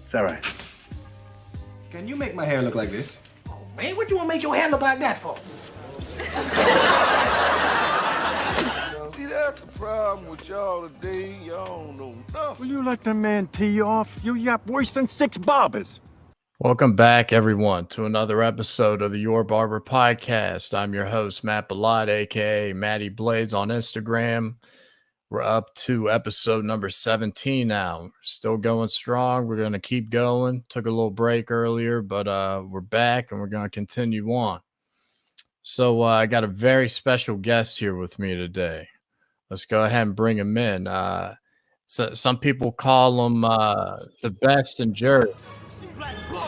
It's all right. Can you make my hair look like this? Oh, man, what you want to make your hair look like that for? See, that's the problem with y'all today. Y'all don't know nothing. Will you let the man tee you off? You yap worse than 6 barbers. Welcome back, everyone, to another episode of the Your Barber Podcast. I'm your host, Matt Ballad, a.k.a. Matty Blades on Instagram. We're up to episode number 17 now. We're still going strong. We're going to keep going. Took a little break earlier, but we're back, and we're going to continue on. So I got a very special guest here with me today. Let's go ahead and bring him in. So some people call him the best in Jersey.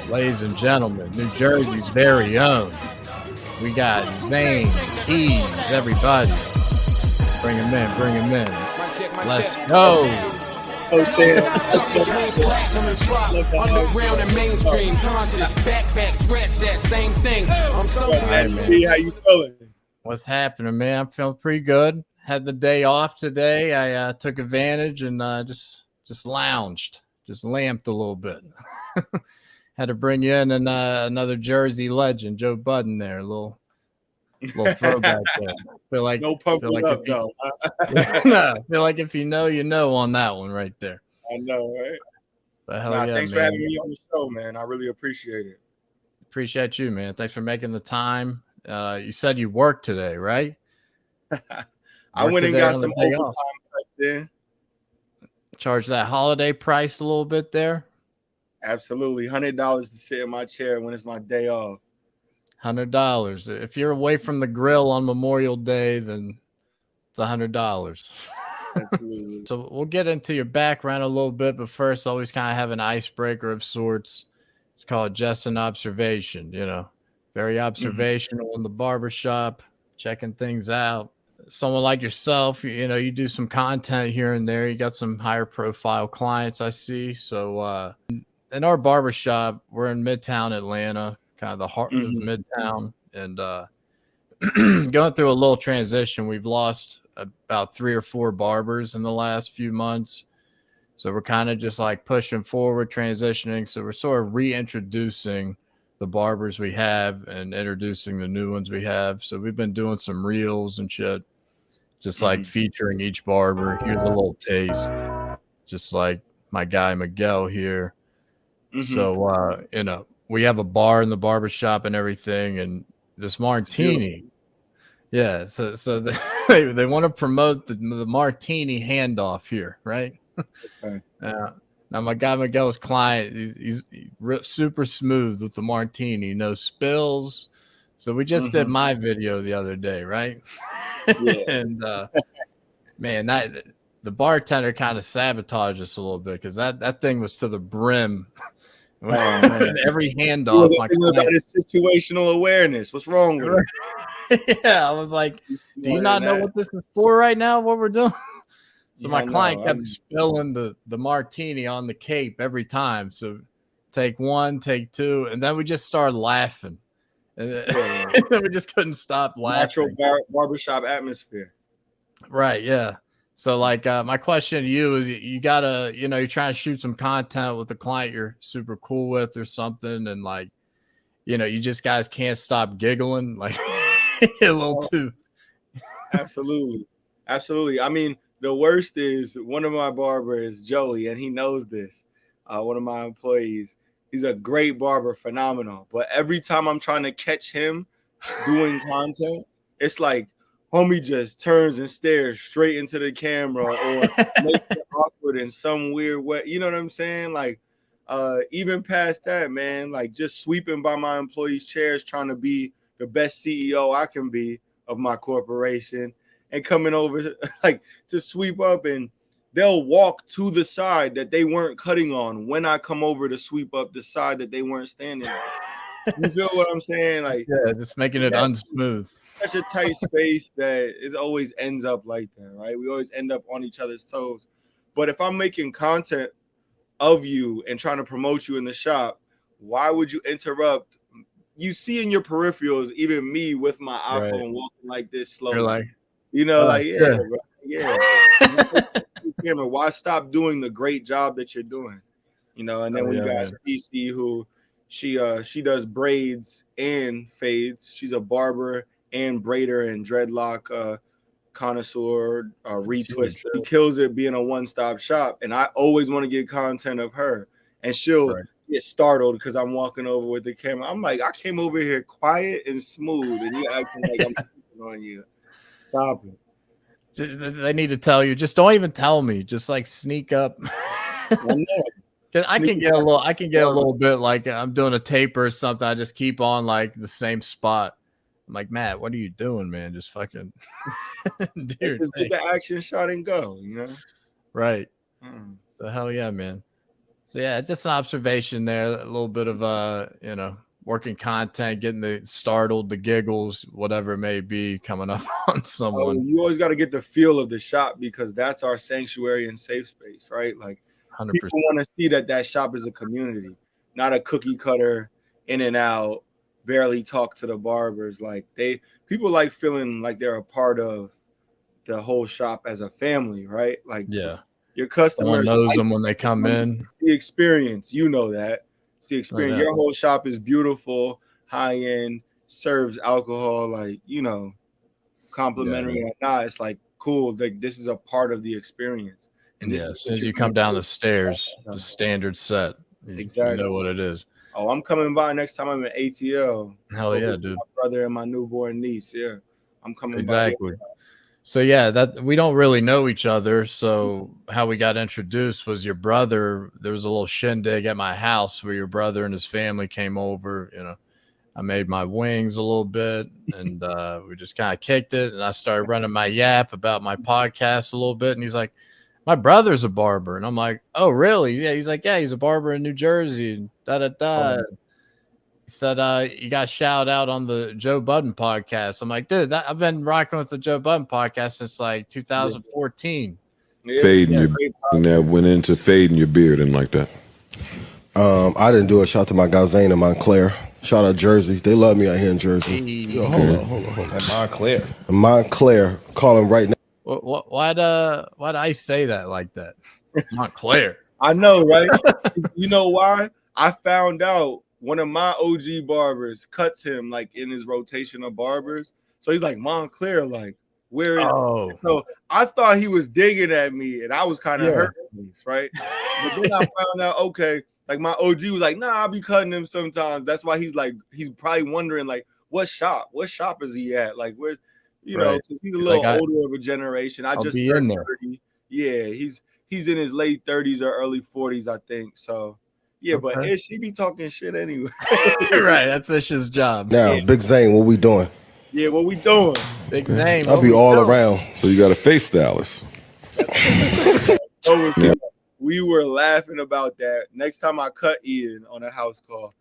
Ladies and gentlemen, New Jersey's very own. We got Zane Keys, everybody. Bring him in, bring him in. Let's go. Underground and mainstream conscious, backpack, scratch that same thing. I'm somewhere. Hey, man. How you feeling? What's happening, man? I'm feeling pretty good. Had the day off today. I took advantage and just lounged, just lamped a little bit. Had to bring you in and another Jersey legend, Joe Budden there. A little throwback there. Feel like No pumping up, though. Feel like if you know, you know on that one right there. I know, right? But hell Nah, yeah, thanks man. for having me on the show, man. I really appreciate it. Appreciate you, man. Thanks for making the time. You said you worked today, right? I went and got some overtime. overtime then. Charge that holiday price a little bit there. Absolutely. $100 to sit in my chair when it's my day off. $100. If you're away from the grill on Memorial Day, then it's $100. Absolutely. So we'll get into your background a little bit, but first, always kind of have an icebreaker of sorts. It's called just an observation. Very observational in the barbershop, checking things out. Someone like yourself, you do some content here and there. You got some higher profile clients, I see. So in our barbershop, we're in Midtown Atlanta, kind of the heart of Midtown, and going through a little transition. We've lost about 3 or 4 barbers in the last few months. So we're kind of just like pushing forward, transitioning. So we're sort of reintroducing the barbers we have and introducing the new ones we have. So we've been doing some reels and shit, just like featuring each barber. Here's a little taste, just like my guy Miguel here. So, we have a bar in the barbershop and everything, and this martini. Yeah, so they want to promote the martini handoff here, right? Okay. Now, my guy Miguel's client, he's super smooth with the martini, no spills. So we just did my video the other day, right? Yeah. And, man, the bartender kind of sabotaged us a little bit because that thing was to the brim. Every handoff, my client, about his situational awareness. What's wrong with it? Yeah, I was like, do you not know what this is for right now, what we're doing? So my client kept spilling the martini on the cape every time. So take 1, take 2, and then we just started laughing. And we just couldn't stop laughing. Natural barbershop atmosphere. Right, yeah. So like my question to you is you gotta, you're trying to shoot some content with a client you're super cool with or something, and like, you just guys can't stop giggling, like a little too. Absolutely. I mean, the worst is one of my barbers, Joey, and he knows this. One of my employees. He's a great barber, phenomenal. But every time I'm trying to catch him doing content, it's like homie just turns and stares straight into the camera or makes it awkward in some weird way. You know what I'm saying? Like, even past that, man, like just sweeping by my employees' chairs, trying to be the best CEO I can be of my corporation, and coming over like to sweep up, and they'll walk to the side that they weren't cutting on when I come over to sweep up the side that they weren't standing on. You feel what I'm saying? Like, yeah, just making it unsmooth. Such a tight space that it always ends up like that, right? We always end up on each other's toes. But if I'm making content of you and trying to promote you in the shop, why would you interrupt? You see in your peripherals, even me with my iPhone walking like this slowly. You're like, yeah, bro, yeah. Camera, why stop doing the great job that you're doing? you know. And then Oh, when you yeah, got Cece, who she does braids and fades. She's a barber and braider and dreadlock connoisseur, retwister. She kills it being a one-stop shop, and I always want to get content of her, and she'll get startled because I'm walking over with the camera. I'm like, I came over here quiet and smooth, and you acting like I'm on you. Stop it. They need to tell you. Just don't even tell me. Just like sneak up. I can get a little bit like I'm doing a taper or something. I just keep on like the same spot. I'm like, Matt, what are you doing, man? Just fucking just get the action shot and go, you know? Right. So hell yeah, man. So yeah, just an observation there. A little bit of you know, working content, getting the startled, the giggles, whatever it may be, coming up on someone. You always got to get the feel of the shop because that's our sanctuary and safe space, right? Like 100%. People want to see that shop is a community, not a cookie cutter, in and out, barely talk to the barbers. Like people like feeling like they're a part of the whole shop as a family, right? Like your customer knows them when they come in. The experience, you know that. It's the experience. Your whole shop is beautiful, high end, serves alcohol, like, you know, complimentary or not. It's like cool. Like this is a part of the experience. And as soon as you come down the stairs, the standard set. Exactly. You know what it is. Oh, I'm coming by next time I'm in ATL. Hell yeah, dude. My brother and my newborn niece. Yeah. I'm coming by. Exactly. So yeah, that we don't really know each other. So how we got introduced was your brother. There was a little shindig at my house where your brother and his family came over. You know, I made my wings a little bit, and we just kind of kicked it. And I started running my yap about my podcast a little bit. And he's like, "My brother's a barber," and I'm like, "Oh, really?" Yeah. He's like, "Yeah, he's a barber in New Jersey." Da da da. He said, "You got shout out on the Joe Budden podcast." I'm like, "Dude, I've been rocking with the Joe Budden podcast since like 2014." Fading your beard, that went into fading your beard and like that. I didn't do it. Shout out to my guy Zane and Montclair. Shout out Jersey. They love me out here in Jersey. Yo, hold on. At Montclair. Montclair. Calling right now. Why'd I say that like that? Montclair. I know, right? You know why? I found out one of my OG barbers cuts him like in his rotation of barbers. So he's like, Montclair, like, where is it? So I thought he was digging at me and I was kind of hurt, right? But then I found out, okay, like my OG was like, nah, I'll be cutting him sometimes. That's why he's probably wondering, like, what shop is he at? Like, where, you know, because he's a little older of a generation. I just turned 30. Yeah, he's in his late 30s or early 40s, I think. So yeah, but Ish, he be talking shit anyway. Right, that's Ish's job. Now, Big Zane, what we doing? Yeah, what we doing? Big Zane. I'll be all around. So you got a face stylist. We were laughing about that. Next time I cut Ian on a house call,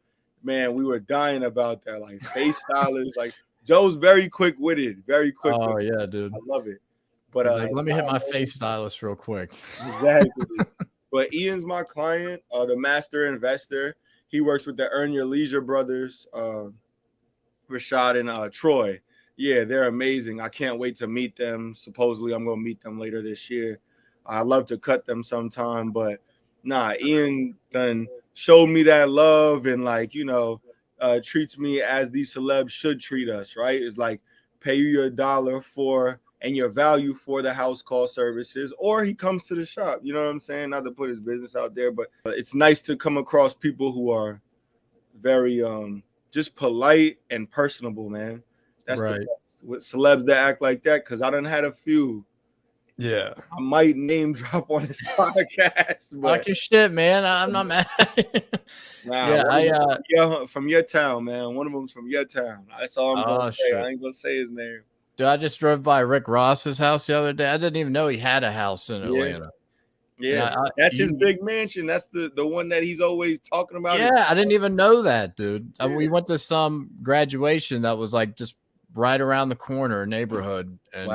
man, we were dying about that. Like face stylist, like Joe's very quick-witted, very quick. Oh yeah, dude, I love it. But like, let me hit my face stylist real quick. Exactly. But Ian's my client, the master investor. He works with the Earn Your Leisure brothers, Rashad and Troy. Yeah, they're amazing. I can't wait to meet them. Supposedly, I'm going to meet them later this year. I love to cut them sometime, but nah, Ian done showed me that love and, like, you know, treats me as these celebs should treat us, right? It's like pay you your dollar for and your value for the house call services, or he comes to the shop. You know what I'm saying? Not to put his business out there, but it's nice to come across people who are very just polite and personable, man. That's right. With celebs that act like that, because I done had a few. Yeah, I might name drop on this podcast. But talk your shit, man. I'm not mad. From your town, man. One of them's from your town. That's all I'm gonna say. Shit. I ain't gonna say his name. Dude, I just drove by Rick Ross's house the other day. I didn't even know he had a house in Atlanta. Yeah, that's his big mansion. That's the one that he's always talking about. Yeah, I didn't even know that, dude. Yeah. We went to some graduation that was like just right around the corner neighborhood, and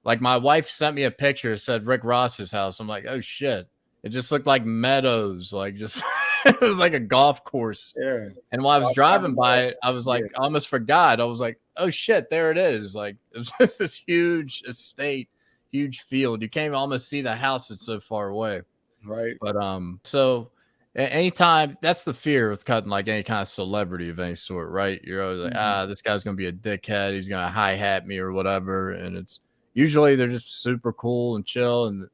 like my wife sent me a picture. It said Rick Ross's house. I'm like, oh shit! It just looked like meadows, like just it was like a golf course. Yeah. And while I was driving by it, I was like, I almost forgot. I was like, oh shit, there it is. Like it was just this huge estate, huge field. You can't almost see the house. It's so far away. Right. But so anytime, that's the fear with cutting like any kind of celebrity of any sort, right? You're always like, this guy's gonna be a dickhead, he's gonna hi-hat me or whatever. And it's usually they're just super cool and chill, and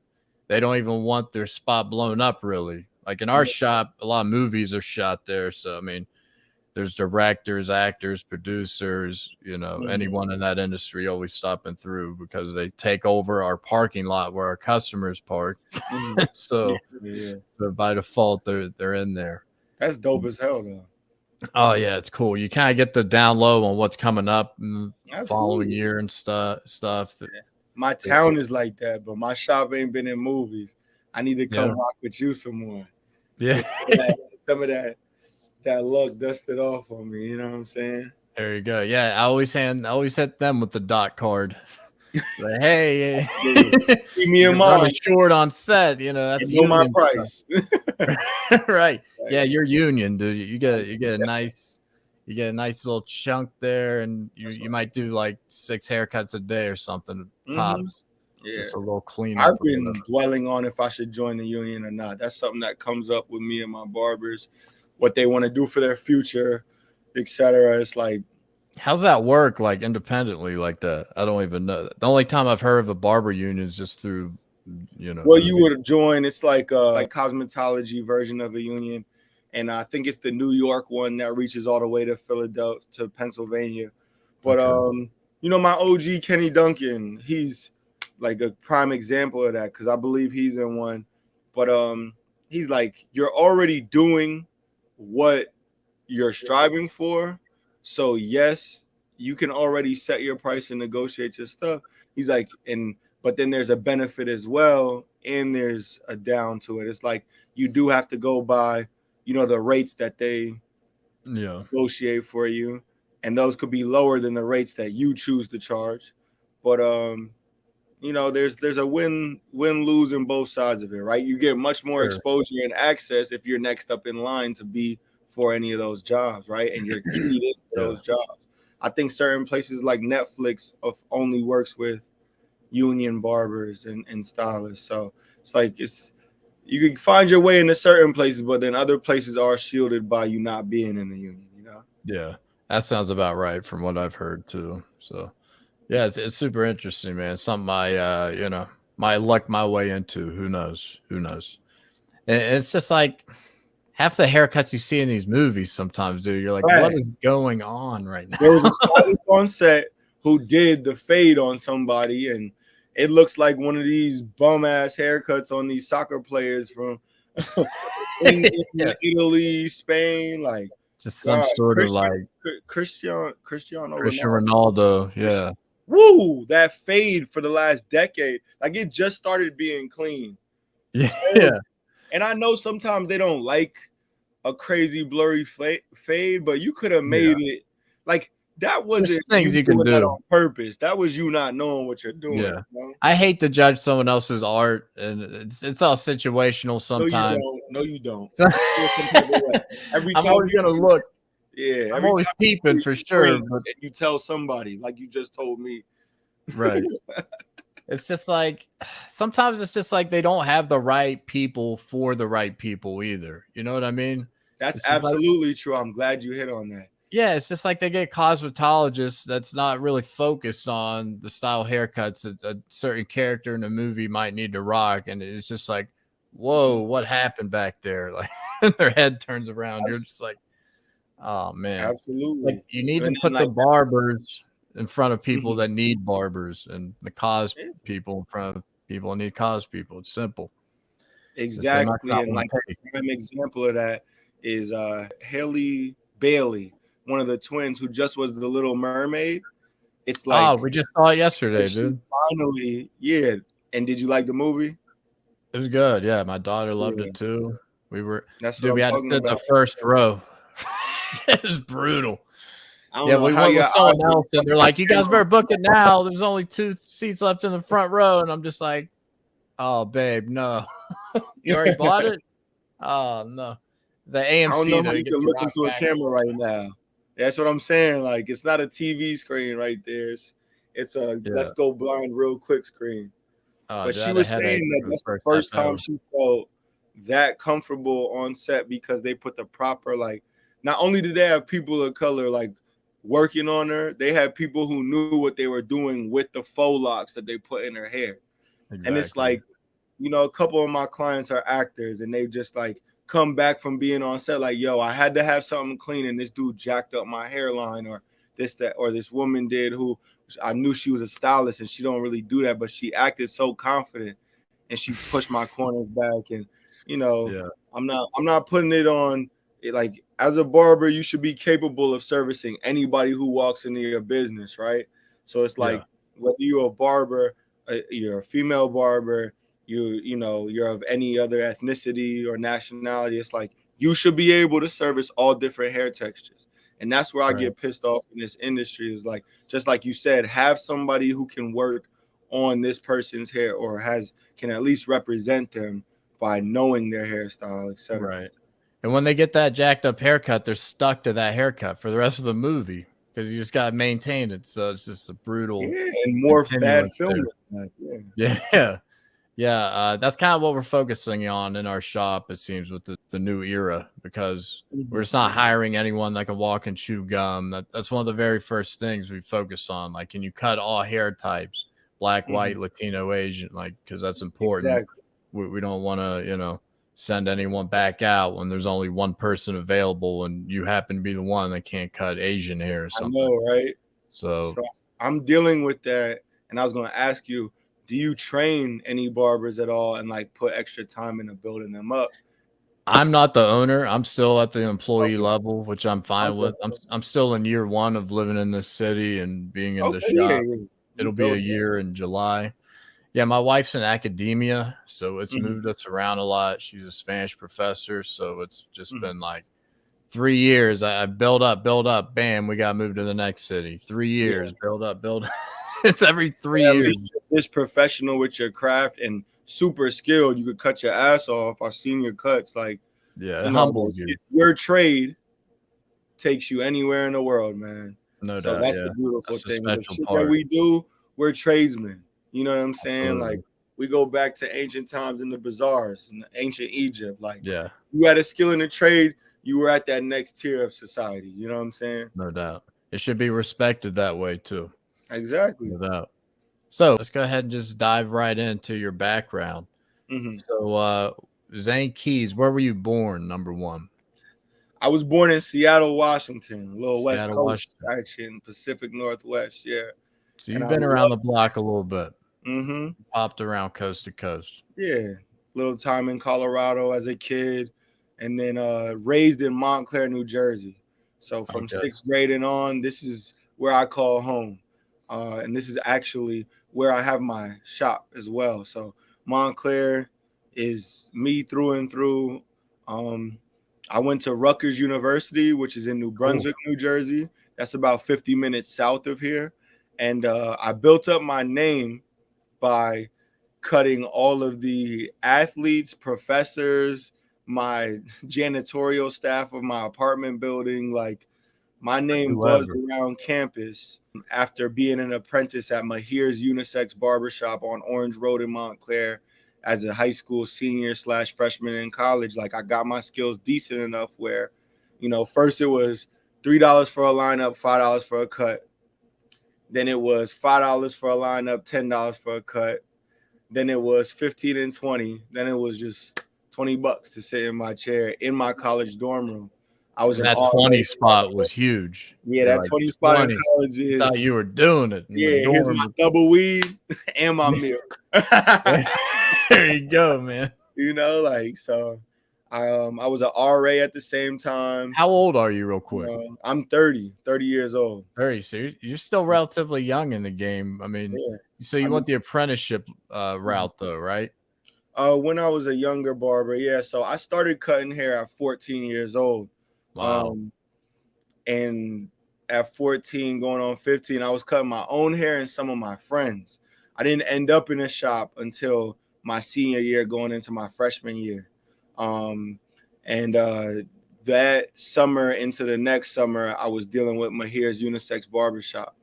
they don't even want their spot blown up really. Like in our shop, a lot of movies are shot there. So I mean, there's directors, actors, producers, anyone in that industry always stopping through because they take over our parking lot where our customers park. So by default, they're in there. That's dope as hell, though. Oh yeah, it's cool. You kind of get the down low on what's coming up in the following year and stuff. My town is like that, but my shop ain't been in movies. I need to come rock with you some more. Yeah, some of that luck dusted off on me. You know what I'm saying? There you go. Yeah, I always hit them with the dot card. Like, hey, keep me in mind. Short on set, that's my price. Right. Yeah, you're union, dude. You get a nice little chunk there, and you might do like 6 haircuts a day or something tops. Yeah, just a little clean. I've been dwelling on if I should join the union or not. That's something that comes up with me and my barbers, what they want to do for their future, etc. It's like, how's that work, like independently like that? I don't even know. The only time I've heard of a barber union is just through, Well, you would join. It's like a cosmetology version of a union, and I think it's the New York one that reaches all the way to Philadelphia, to Pennsylvania. But my OG Kenny Duncan, he's like a prime example of that because I believe he's in one. But he's like, you're already doing what you're striving for. So yes, you can already set your price and negotiate your stuff. He's like, but then there's a benefit as well, and there's a down to it. It's like you do have to go by, the rates that they negotiate for you, and those could be lower than the rates that you choose to charge. But there's a win-lose in both sides of it, right? You get much more exposure and access if you're next up in line to be for any of those jobs, right? And you're keyed into those jobs. I think certain places like Netflix only works with union barbers and stylists. So it's like you can find your way into certain places, but then other places are shielded by you not being in the union, Yeah, that sounds about right from what I've heard too. So yeah, it's super interesting, man. Something I might luck my way into. Who knows? And it's just like half the haircuts you see in these movies sometimes, dude. You're like, what is going on right now? There was a stylist on set who did the fade on somebody, and it looks like one of these bum ass haircuts on these soccer players from Italy, Spain, like just some sort of like Cristiano Ronaldo. Yeah. Woo, that fade for the last decade. Like it just started being clean. Yeah. And I know sometimes they don't like a crazy blurry fade, but you could have made it like that wasn't things you can do on purpose. That was you not knowing what you're doing. Yeah. I hate to judge someone else's art, and it's all situational sometimes. No, you don't. Every time I'm always gonna look. Yeah, I'm always peeping for sure. But you tell somebody, like you just told me. Right. It's just like sometimes it's just like they don't have the right people for the right people either. You know what I mean? That's absolutely true. I'm glad you hit on that. Yeah, it's just like they get cosmetologists that's not really focused on the style haircuts that a certain character in a movie might need to rock. And it's just like, whoa, what happened back there? Like their head turns around. You're just like, oh man. Absolutely. Like, you need to put the barbers in front of people that need barbers, and the cause people in front of people that need cause people. It's simple. Exactly. And like an example of that is Haley Bailey, one of the twins who just was the Little Mermaid. It's like, we just saw it yesterday, dude. Finally, yeah. And did you like the movie? It was good. Yeah, my daughter loved it too. We had to sit in about. the first row. It was brutal. We went with someone else, and they're like, "You guys better book it now. There's only 2 seats left in the front row." And I'm just like, "Oh, babe, no, you already bought it." Oh no, the AMC. I don't know how you can look into a camera right now. That's what I'm saying. Like, it's not a TV screen right there. It's a let's go blind real quick screen. But she was saying that that's the first time she felt that comfortable on set because they put the proper, like, not only did they have people of color like working on her, they had people who knew what they were doing with the faux locks that they put in her hair. Exactly. And it's like, you know, a couple of my clients are actors and they just like come back from being on set like, yo, I had to have something clean and this dude jacked up my hairline, or this, that, or this woman did who I knew she was a stylist and she don't really do that, but she acted so confident and she pushed my corners back. And, you know, Yeah. I'm not putting it on it, like, as a barber, you should be capable of servicing anybody who walks into your business, right? So it's like, whether you're a barber, you're a female barber, you know, you're of any other ethnicity or nationality, it's like you should be able to service all different hair textures. And that's where I get pissed off in this industry, is like, just like you said, have somebody who can work on this person's hair, or can at least represent them by knowing their hairstyle, etc. Right. And when they get that jacked up haircut, they're stuck to that haircut for the rest of the movie because you just got to maintain it. So it's just a brutal. Yeah, and more bad filming. Yeah. That's kind of what we're focusing on in our shop, it seems, with the new era, because we're just not hiring anyone that can walk and chew gum. That's one of the very first things we focus on. Like, can you cut all hair types, black, white, Latino, Asian, like, because that's important. Exactly. We don't want to, you know, send anyone back out when there's only one person available and you happen to be the one that can't cut Asian hair or something. I know, right? So I'm dealing with that. And I was going to ask you, do you train any barbers at all and like put extra time into building them up? I'm not the owner. I'm still at the employee level, which I'm fine with. I'm still in year 1 of living in this city and being in the shop. It'll be a year in July. Yeah, my wife's in academia, so it's moved us around a lot. She's a Spanish professor, so it's just been like 3 years. I build up, bam, we got moved to the next city. 3 years, build up. It's every 3 years. This professional with your craft and super skilled, you could cut your ass off. I've seen your cuts. Like, yeah, it humbles you. Your trade takes you anywhere in the world, man. No doubt. So that's the beautiful thing. The shit that we do, we're tradesmen. You know what I'm saying? Like, we go back to ancient times in the bazaars in ancient Egypt. Like, you had a skill in the trade, you were at that next tier of society. You know what I'm saying? No doubt. It should be respected that way too. Exactly. No doubt. So let's go ahead and just dive right into your background. So Zane Keys, where were you born, number one? I was born in Seattle, Washington, a little West Seattle, Coast Washington. action, Pacific Northwest. Yeah. So you've been around the block a little bit. Popped around coast to coast. Yeah. Little time in Colorado as a kid, and then raised in Montclair, New Jersey. So from 6th grade and on, this is where I call home. And this is actually where I have my shop as well. So Montclair is me through and through. I went to Rutgers University, which is in New Brunswick, New Jersey. That's about 50 minutes south of here. And I built up my name by cutting all of the athletes, professors, my janitorial staff of my apartment building. Like, my name buzzed around campus after being an apprentice at Mahir's Unisex Barbershop on Orange Road in Montclair as a high school senior / freshman in college. Like, I got my skills decent enough where, you know, first it was $3 for a lineup, $5 for a cut. Then it was $5 for a lineup, $10 for a cut. Then it was 15 and 20. Then it was just $20 to sit in my chair in my college dorm room. I was that 20 spot was huge. Yeah, that 20 spot in college is. Thought you were doing it. Yeah, here's my double weed and my milk. There you go, man. You know, like, so I was an RA at the same time. How old are you, real quick? I'm 30 years old. 30. So you're still relatively young in the game. I mean, so you went the apprenticeship route, though, right? When I was a younger barber, yeah. So I started cutting hair at 14 years old. Wow. And at 14, going on 15, I was cutting my own hair and some of my friends. I didn't end up in a shop until my senior year, going into my freshman year. That summer into the next summer, I was dealing with Mahir's Unisex Barbershop.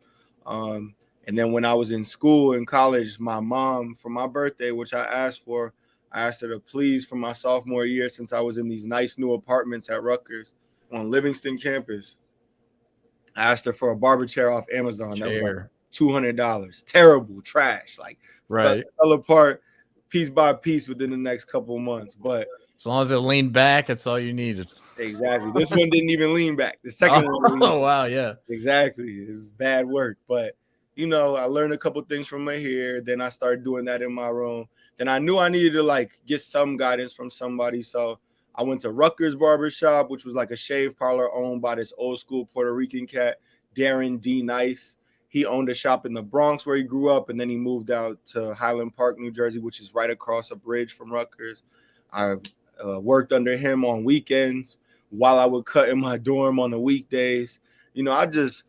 And then when I was in school in college, my mom, for my birthday, which I asked for, I asked her to please for my sophomore year, since I was in these nice new apartments at Rutgers on Livingston campus. I asked her for a barber chair off Amazon. That was like $200. Terrible, trash. Like fell apart piece by piece within the next couple of months. But as long as it leaned back, that's all you needed. Exactly. This one didn't even lean back. The second one. Oh, wow. Yeah. Exactly. It's bad work. But, you know, I learned a couple things from my hair. Then I started doing that in my room. Then I knew I needed to, like, get some guidance from somebody. So I went to Rutgers Barber Shop, which was like a shave parlor owned by this old school Puerto Rican cat, Darren D. Nice. He owned a shop in the Bronx where he grew up, and then he moved out to Highland Park, New Jersey, which is right across a bridge from Rutgers. I worked under him on weekends while I would cut in my dorm on the weekdays. You know, I just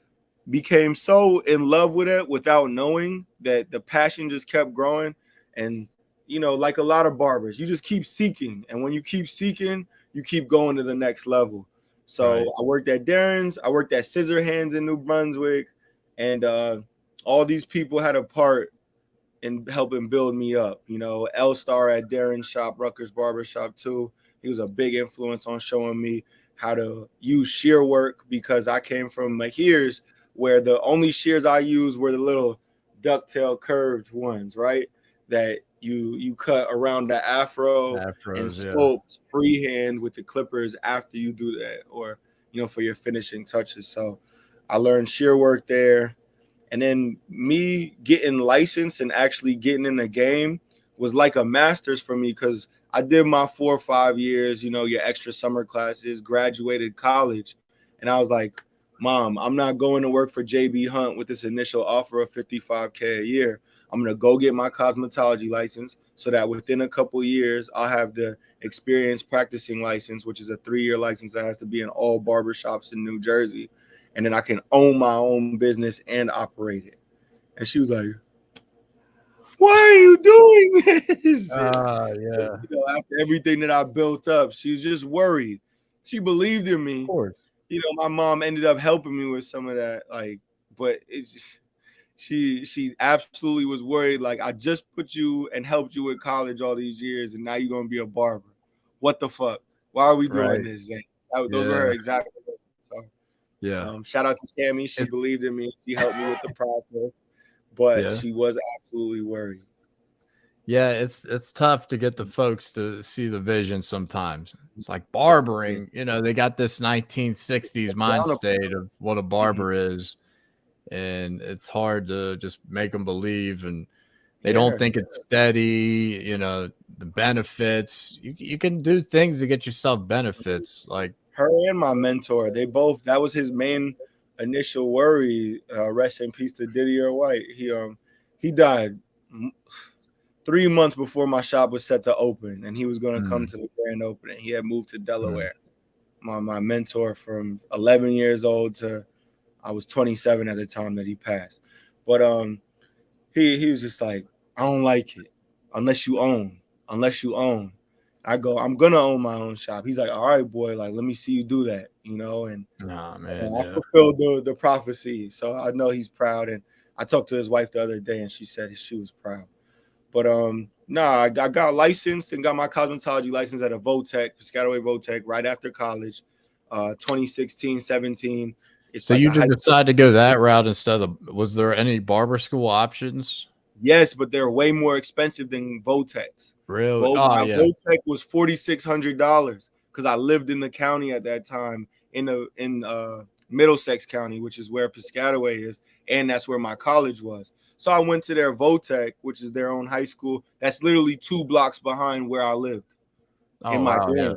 became so in love with it without knowing that the passion just kept growing. And, you know, like a lot of barbers, you just keep seeking. And when you keep seeking, you keep going to the next level. So I worked at Darren's. I worked at Scissor Hands in New Brunswick. And all these people had a part in helping build me up. You know, L-Star at Darren's shop, Rutgers Barber Shop too. He was a big influence on showing me how to use shear work, because I came from my shears where the only shears I used were the little ducktail curved ones, right? That you cut around the afro and sculpt freehand with the clippers after you do that, or, you know, for your finishing touches. So I learned shear work there. And then me getting licensed and actually getting in the game was like a master's for me, because I did my 4 or 5 years, you know, your extra summer classes, graduated college. And I was like, Mom, I'm not going to work for JB Hunt with this initial offer of $55K a year. I'm going to go get my cosmetology license so that within a couple years, I'll have the experience practicing license, which is a 3-year license that has to be in all barbershops in New Jersey. And then I can own my own business and operate it. And she was like, why are you doing this? Yeah. You know, after everything that I built up, she was just worried. She believed in me. Of course. You know, my mom ended up helping me with some of that, like, but it's just, she absolutely was worried. Like, I just put you and helped you with college all these years, and now you're gonna be a barber. What the fuck? Why are we doing this, Zane? Those were her exact words. So shout out to Tammy. She believed in me. She helped me with the process, but she was absolutely worried. Yeah, it's tough to get the folks to see the vision sometimes. It's like barbering, you know, they got this 1960s mind state of what a barber is, and it's hard to just make them believe, and they don't think it's steady, you know, the benefits. You can do things to get yourself benefits. Like her and my mentor, they both, that was his main initial worry. Rest in peace to Didier White. He died 3 months before my shop was set to open, and he was going to come to the grand opening. He had moved to Delaware. My mentor from 11 years old to I was 27 at the time that he passed. But he was just like, I don't like it unless you own. I go, I'm gonna own my own shop. He's like, all right, boy, like, let me see you do that, you know. And I fulfilled the prophecy, so I know he's proud. And I talked to his wife the other day, and she said she was proud. But I got licensed and got my cosmetology license at a Votech, Piscataway Votech, right after college, 2016, 17. So like you just decided to go that route instead of, was there any barber school options? Yes, but they're way more expensive than Votech's. Really? Votech was $4,600 because I lived in the county at that time in Middlesex County, which is where Piscataway is, and that's where my college was. So I went to their Votech, which is their own high school. That's literally 2 blocks behind where I lived in my dorm. Yeah.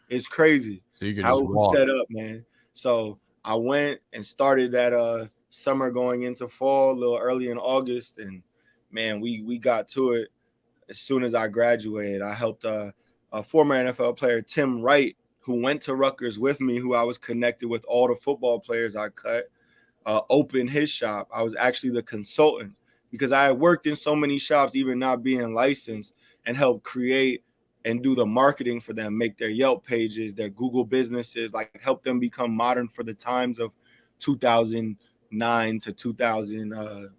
It's crazy. So you could how it was set up, man. So I went and started that summer going into fall, a little early in August, and man, we got to it as soon as I graduated. I helped a former NFL player, Tim Wright, who went to Rutgers with me, who I was connected with all the football players I cut, open his shop. I was actually the consultant because I had worked in so many shops, even not being licensed, and helped create and do the marketing for them, make their Yelp pages, their Google businesses, like help them become modern for the times of 2009 to 2000,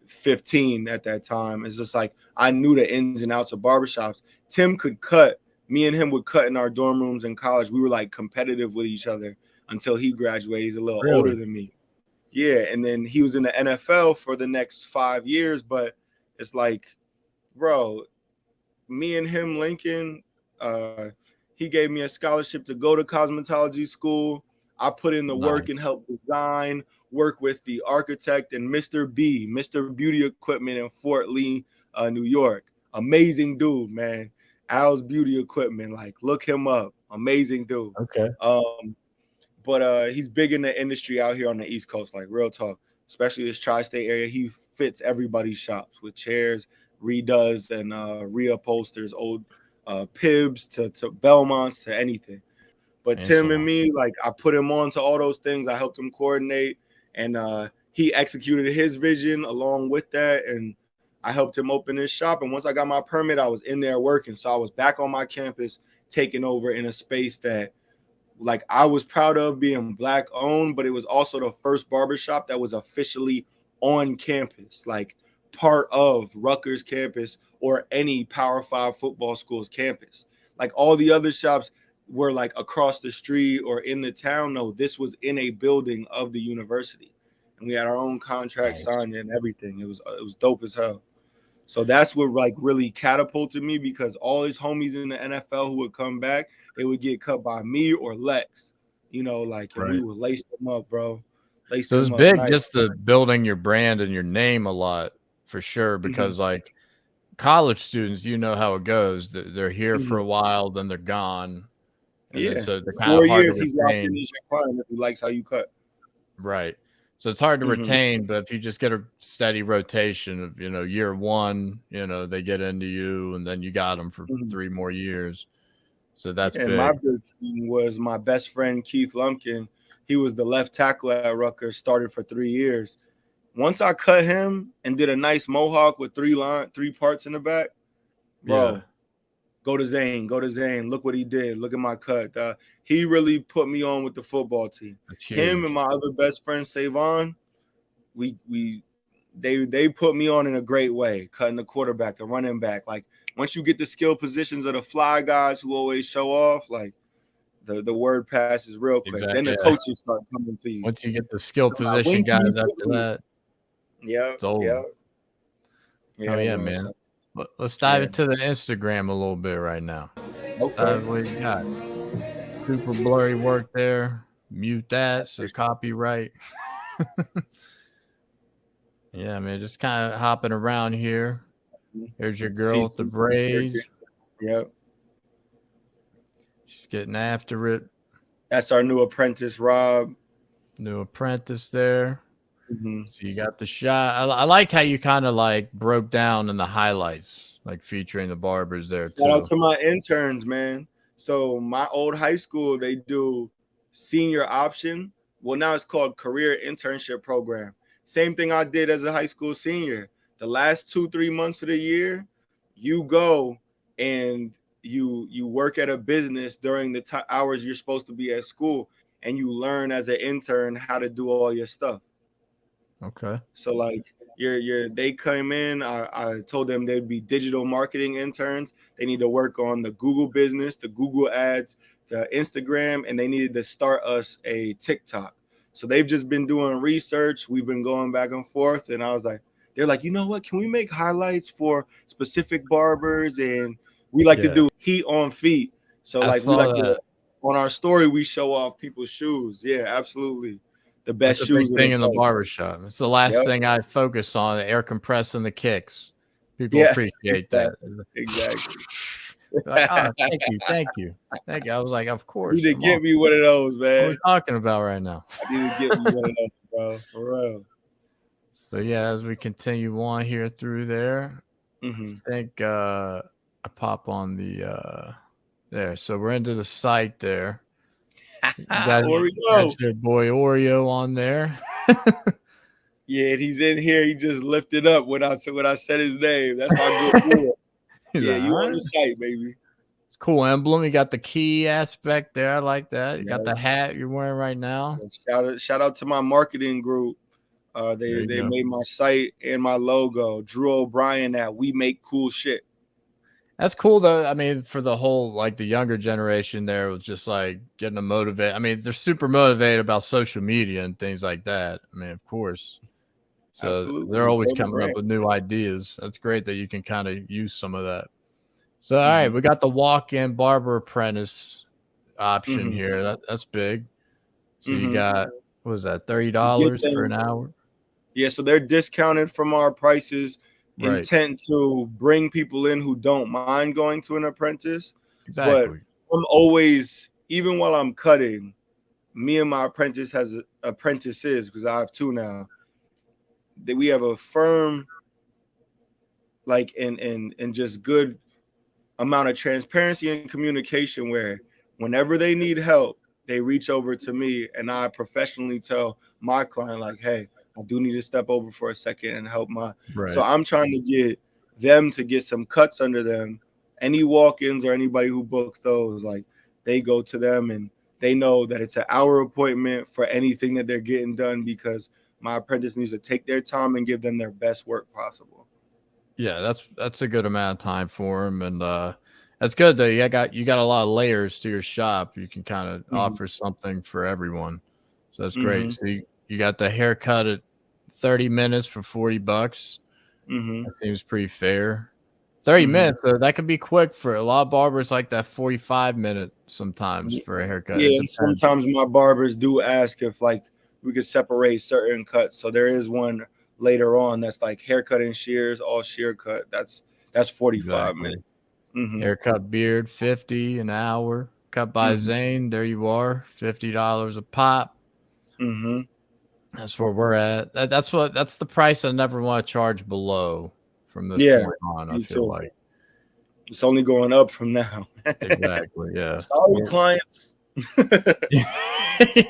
15 at that time. It's just like I knew the ins and outs of barbershops. Tim could cut. Me and him would cut in our dorm rooms in college. We were like competitive with each other until he graduated. He's a little older than me. Yeah, and then he was in the NFL for the next 5 years. But it's like, bro, me and him, Lincoln, he gave me a scholarship to go to cosmetology school. I put in the work and helped design, work with the architect and Mr. Beauty Equipment in Fort Lee, New York. Amazing dude, man. Al's Beauty Equipment, like look him up. Amazing dude. Okay. But he's big in the industry out here on the East Coast, like real talk, especially this tri-state area. He fits everybody's shops with chairs, redoes, and reupholsters, old Pibs to Belmonts to anything. But Tim and me, like I put him on to all those things. I helped him coordinate, and he executed his vision along with that. And I helped him open his shop. And once I got my permit, I was in there working. So I was back on my campus, taking over in a space that like I was proud of being Black owned, but it was also the first barbershop that was officially on campus, like part of Rutgers campus or any Power 5 football school's campus. Like all the other shops were like across the street or in the town. No, this was in a building of the university. And we had our own contract signed and everything. It was dope as hell. So that's what like really catapulted me, because all his homies in the NFL who would come back, they would get cut by me or Lex, you know, like, and we would lace them up, bro. So it's big, just the building your brand and your name a lot for sure, because like college students, you know how it goes. They're here for a while, then they're gone. And so they're kind 4 of hard years to he's locked retain. in as your client if he likes how you cut. Right. So it's hard to retain, but if you just get a steady rotation of, you know, year one, you know, they get into you and then you got them for 3 more years. So that's big. My big thing was my best friend, Keith Lumpkin. He was the left tackle at Rutgers, started for 3 years. Once I cut him and did a nice mohawk with 3 parts in the back, bro, go to Zane. Look what he did. Look at my cut. He really put me on with the football team. Him and my other best friend, Savon, they put me on in a great way, cutting the quarterback, the running back. Like once you get the skill positions of the fly guys who always show off, like the word passes real quick. Exactly. Then the coaches start coming to you. Once you get the skill position guys after that, it's over. Oh yeah, man. Let's dive into the Instagram a little bit right now. Okay. What you got? Super blurry work there. Mute that. So copyright. Yeah, man. Just kind of hopping around here. Here's your girl with the braids. Yep. She's getting after it. That's our new apprentice, Rob. New apprentice there. So you got the shot. I like how you kind of like broke down in the highlights, like featuring the barbers there too. Shout out to my interns, man. So my old high school, they do senior option. Well, now it's called career internship program. Same thing I did as a high school senior. The last 2-3 months of the year, you go and you work at a business during the hours you're supposed to be at school, and you learn as an intern how to do all your stuff. Okay. So like they came in, I told them they'd be digital marketing interns. They need to work on the Google business, the Google ads, the Instagram, and they needed to start us a TikTok. So they've just been doing research. We've been going back and forth. And I was like, they're like, you know what? Can we make highlights for specific barbers? And we like to do heat on feet. So like we like to, on our story, we show off people's shoes. Yeah, absolutely. The best That's shoes a big thing in the barbershop. It's the last thing I focus on, the air compress and the kicks. People appreciate that. Exactly. Like, oh, thank you. I was like, of course. You need to get me one of those, man. What are we talking about right now? I need to get me one of those, bro. For real. So yeah, as we continue on here through there, I think I pop on the there. So we're into the site there. Got your boy Oreo on there. Yeah, and he's in here. He just lifted up when I said his name. That's my good boy. Yeah, you on the site, baby. It's a cool emblem. You got the key aspect there. I like that. You got the hat you're wearing right now. Shout out to my marketing group. They made my site and my logo. Drew O'Brien at We Make Cool Shit. That's cool though. I mean, for the whole like the younger generation there was just like getting them motivated. I mean, they're super motivated about social media and things like that. I mean, of course. So Absolutely. they're always coming up with new ideas. That's great that you can kind of use some of that. So all right, we got the walk-in barber apprentice option here. That's big. So you got, what was that, $30 for an hour? Yeah, so they're discounted from our prices. Right. Intent to bring people in who don't mind going to an apprentice. Exactly. But I'm always, even while I'm cutting, me and my apprentice has apprentices, because I have two now, that we have a firm, like, and just good amount of transparency and communication where whenever they need help, they reach over to me and I professionally tell my client, like, hey, I do need to step over for a second and help my. Right. So I'm trying to get them to get some cuts under them. Any walk-ins or anybody who books those, like, they go to them and they know that it's an hour appointment for anything that they're getting done, because my apprentice needs to take their time and give them their best work possible. Yeah, that's a good amount of time for them, and that's good though. You got a lot of layers to your shop. You can kind of offer something for everyone, so that's great. So you got the haircut at 30 minutes for $40. That seems pretty fair. 30 minutes, that could be quick for a lot of barbers. Like that 45-minute sometimes for a haircut. Yeah, and sometimes my barbers do ask if like we could separate certain cuts. So there is one later on that's like haircut and shears, all shear cut. That's 45 minutes. Haircut, beard, 50 an hour. Cut by Zane, there you are, $50 a pop. That's where we're at. That's the price I never want to charge below from this point on. I feel like it's only going up from now. Exactly. Yeah. Sorry, clients.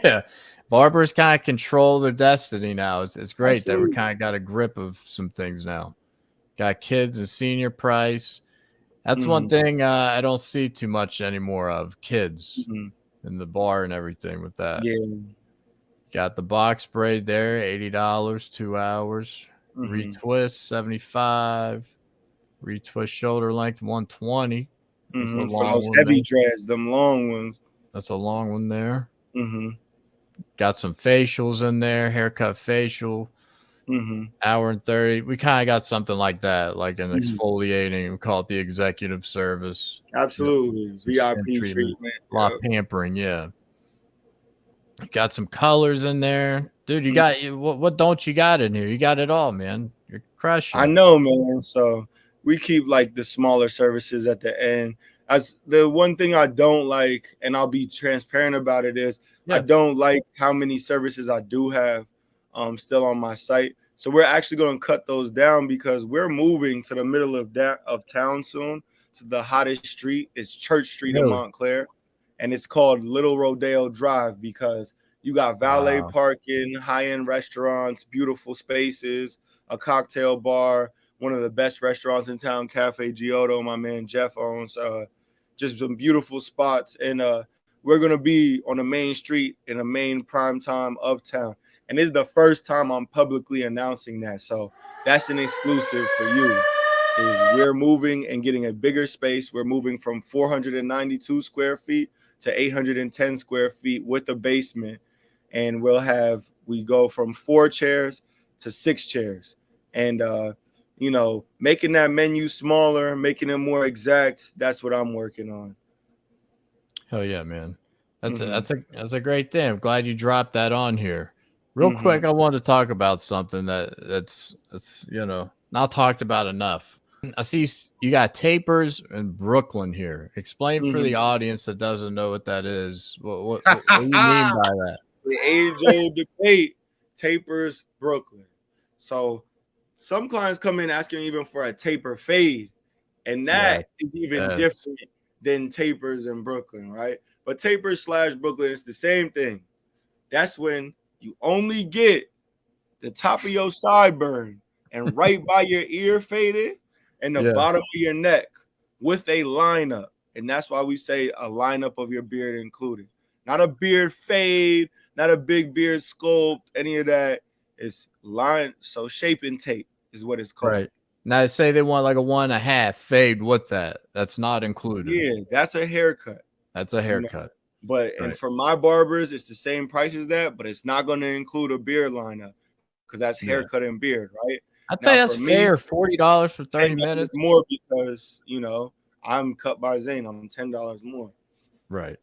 Yeah. Barbers kind of control their destiny now. It's great that we kind of got a grip of some things now. Got kids and senior price. That's one thing I don't see too much anymore of, kids in the bar and everything with that. Yeah. Got the box braid there, $80, 2 hours. Retwist, $75. Retwist shoulder length, $120. For those heavy dreads, them long ones. That's a long one there. Got some facials in there, haircut facial, hour and 30. We kind of got something like that, like an exfoliating. We call it the executive service. Absolutely. VIP treatment. A lot of pampering, yeah. Got some colors in there. Dude, you got what don't you got in here? You got it all, man. You're crushing. I know, man. So we keep like the smaller services at the end. As the one thing I don't like, and I'll be transparent about it, is I don't like how many services I do have still on my site. So we're actually going to cut those down because we're moving to the middle of town soon, to the hottest street. It's Church Street in Montclair, and it's called Little Rodeo Drive because you got valet parking, high-end restaurants, beautiful spaces, a cocktail bar, one of the best restaurants in town, Cafe Giotto, my man Jeff owns. Just some beautiful spots, and we're going to be on the main street in the main prime time of town. And this is the first time I'm publicly announcing that. So that's an exclusive for you. Is we're moving and getting a bigger space. We're moving from 492 square feet to 810 square feet with a basement. And we go from 4 chairs to 6 chairs. And, making that menu smaller, making it more exact, that's what I'm working on. Hell yeah, man. That's a great thing. I'm glad you dropped that on here. Real quick, I wanted to talk about something that's not talked about enough. I see you got tapers in Brooklyn here. Explain for the audience that doesn't know what that is. What do you mean by that? The age-old debate, tapers, Brooklyn. So some clients come in asking even for a taper fade, and that is even different than tapers in Brooklyn, right? But tapers / Brooklyn is the same thing. That's when you only get the top of your sideburn and right by your ear faded and the bottom of your neck with a lineup. And that's why we say a lineup of your beard included. Not a beard fade, not a big beard sculpt, any of that. It's line, so shaping tape is what it's called. Right. Now say they want like a 1.5 fade with that. That's not included. Yeah, that's a haircut. That's a haircut. But and for my barbers, it's the same price as that, but it's not going to include a beard lineup because that's haircut and beard, right? I'd say that's fair. $40 for 30 minutes. More because I'm cut by Zane. I'm $10 more. Right.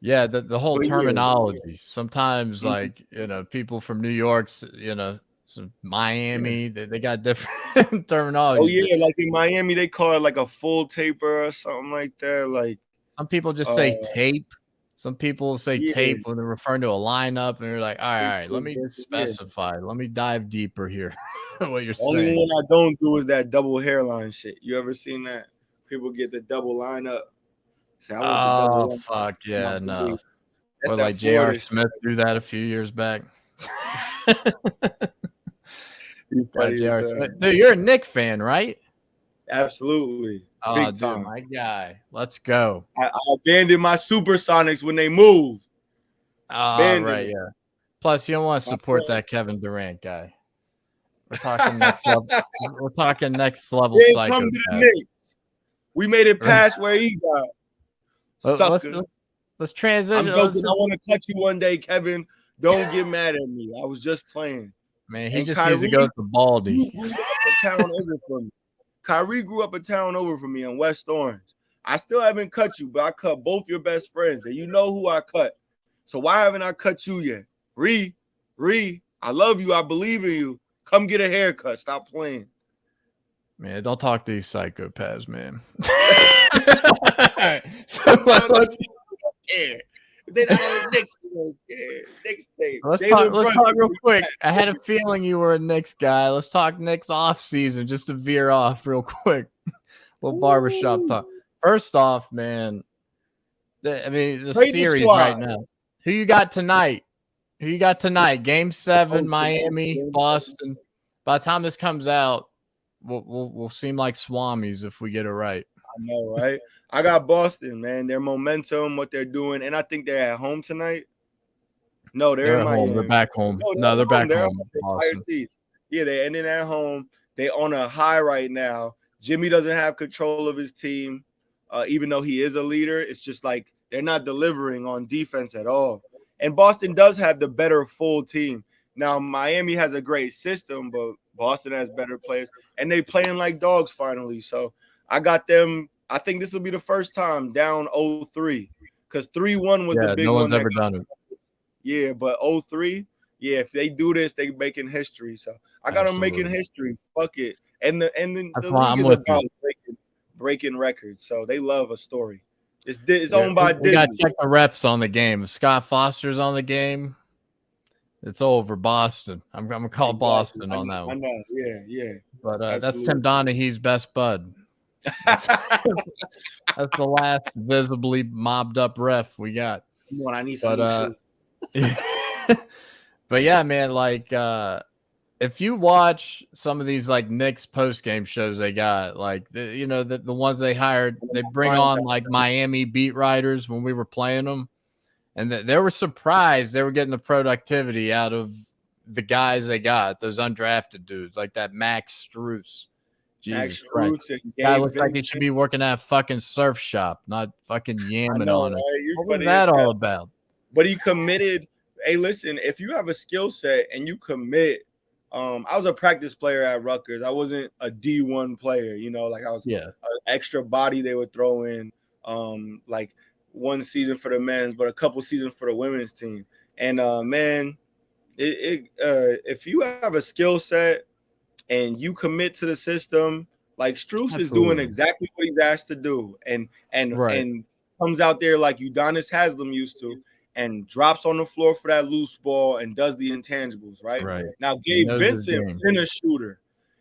Yeah, the whole terminology. Sometimes like people from New York, some Miami, they got different terminology. Oh yeah, like in Miami, they call it like a full taper or something like that. Like some people just say tape. Some people say tape when they're referring to a lineup, and you're like, all right, let me specify. Let me dive deeper here. What you're saying. Only one I don't do is that double hairline shit. You ever seen that? People get the double lineup. Say, fuck yeah, no. Or like J.R. Smith threw that a few years back. Dude, you're a Knicks fan, right? Absolutely. Oh, Big dude, time. my guy. Let's go. I abandoned my Supersonics when they moved. Right, yeah. Plus, you don't want to support that Kevin Durant guy. We're talking next level. We're talking next level psycho. Come to the Knicks. We made it past where he got. Let's transition. I'm joking. I want to cut you one day, Kevin. Don't get mad at me. I was just playing. Man, he just needs to go to Baldy. Kyrie grew up a town over from me in West Orange. I still haven't cut you, but I cut both your best friends, and you know who I cut. So why haven't I cut you yet? Ree, I love you. I believe in you. Come get a haircut. Stop playing. Man, don't talk to these psychopaths, man. Let's talk real quick. I had a feeling you were a Knicks guy. Let's talk Knicks off season just to veer off real quick. Little barbershop talk. First off, man, the series right now. Who you got tonight? Game 7, Miami, Boston. By the time this comes out, we'll seem like swamis if we get it right. I know, right? I got Boston, man. Their momentum, what they're doing, and I think they're at home tonight. No, they're in Miami. Home. They're back home. No, they're back home. Yeah, they're ending at home. They're on a high right now. Jimmy doesn't have control of his team, even though he is a leader. It's just like they're not delivering on defense at all. And Boston does have the better full team. Now, Miami has a great system, but Boston has better players, and they playing like dogs finally. So I got them. I think this will be the first time down 0-3 because 3-1 was the big one. No one's ever done it. Yeah, but 0-3, if they do this, they making history. So I got them making history. Fuck it. And the league is about breaking records. So they love a story. It's owned by Disney. We got to check the refs on the game. If Scott Foster's on the game, it's over. Boston. I'm gonna call Boston on that one. I know. Yeah. But that's Tim Donaghy's best bud. That's the last visibly mobbed up ref we got. Come on, I need some but yeah, man, like if you watch some of these like Knicks post game shows they got, like the ones they hired, they bring on like Miami beat writers when we were playing them, and they were surprised they were getting the productivity out of the guys they got, those undrafted dudes like that Max Strus. Jesus Christ. Guy looks like he should be working at a fucking surf shop, not fucking yamming on it. Right? What was that all about? But he committed. Hey, listen, if you have a skill set and you commit, I was a practice player at Rutgers. I wasn't a D1 player, like I was an extra body they would throw in, like one season for the men's, but a couple seasons for the women's team. And man, if you have a skill set and you commit to the system, like Strus is doing exactly what he's asked to do, and comes out there like Udonis Haslem used to, and drops on the floor for that loose ball and does the intangibles, right? Now, Gabe Vincent's been a shooter.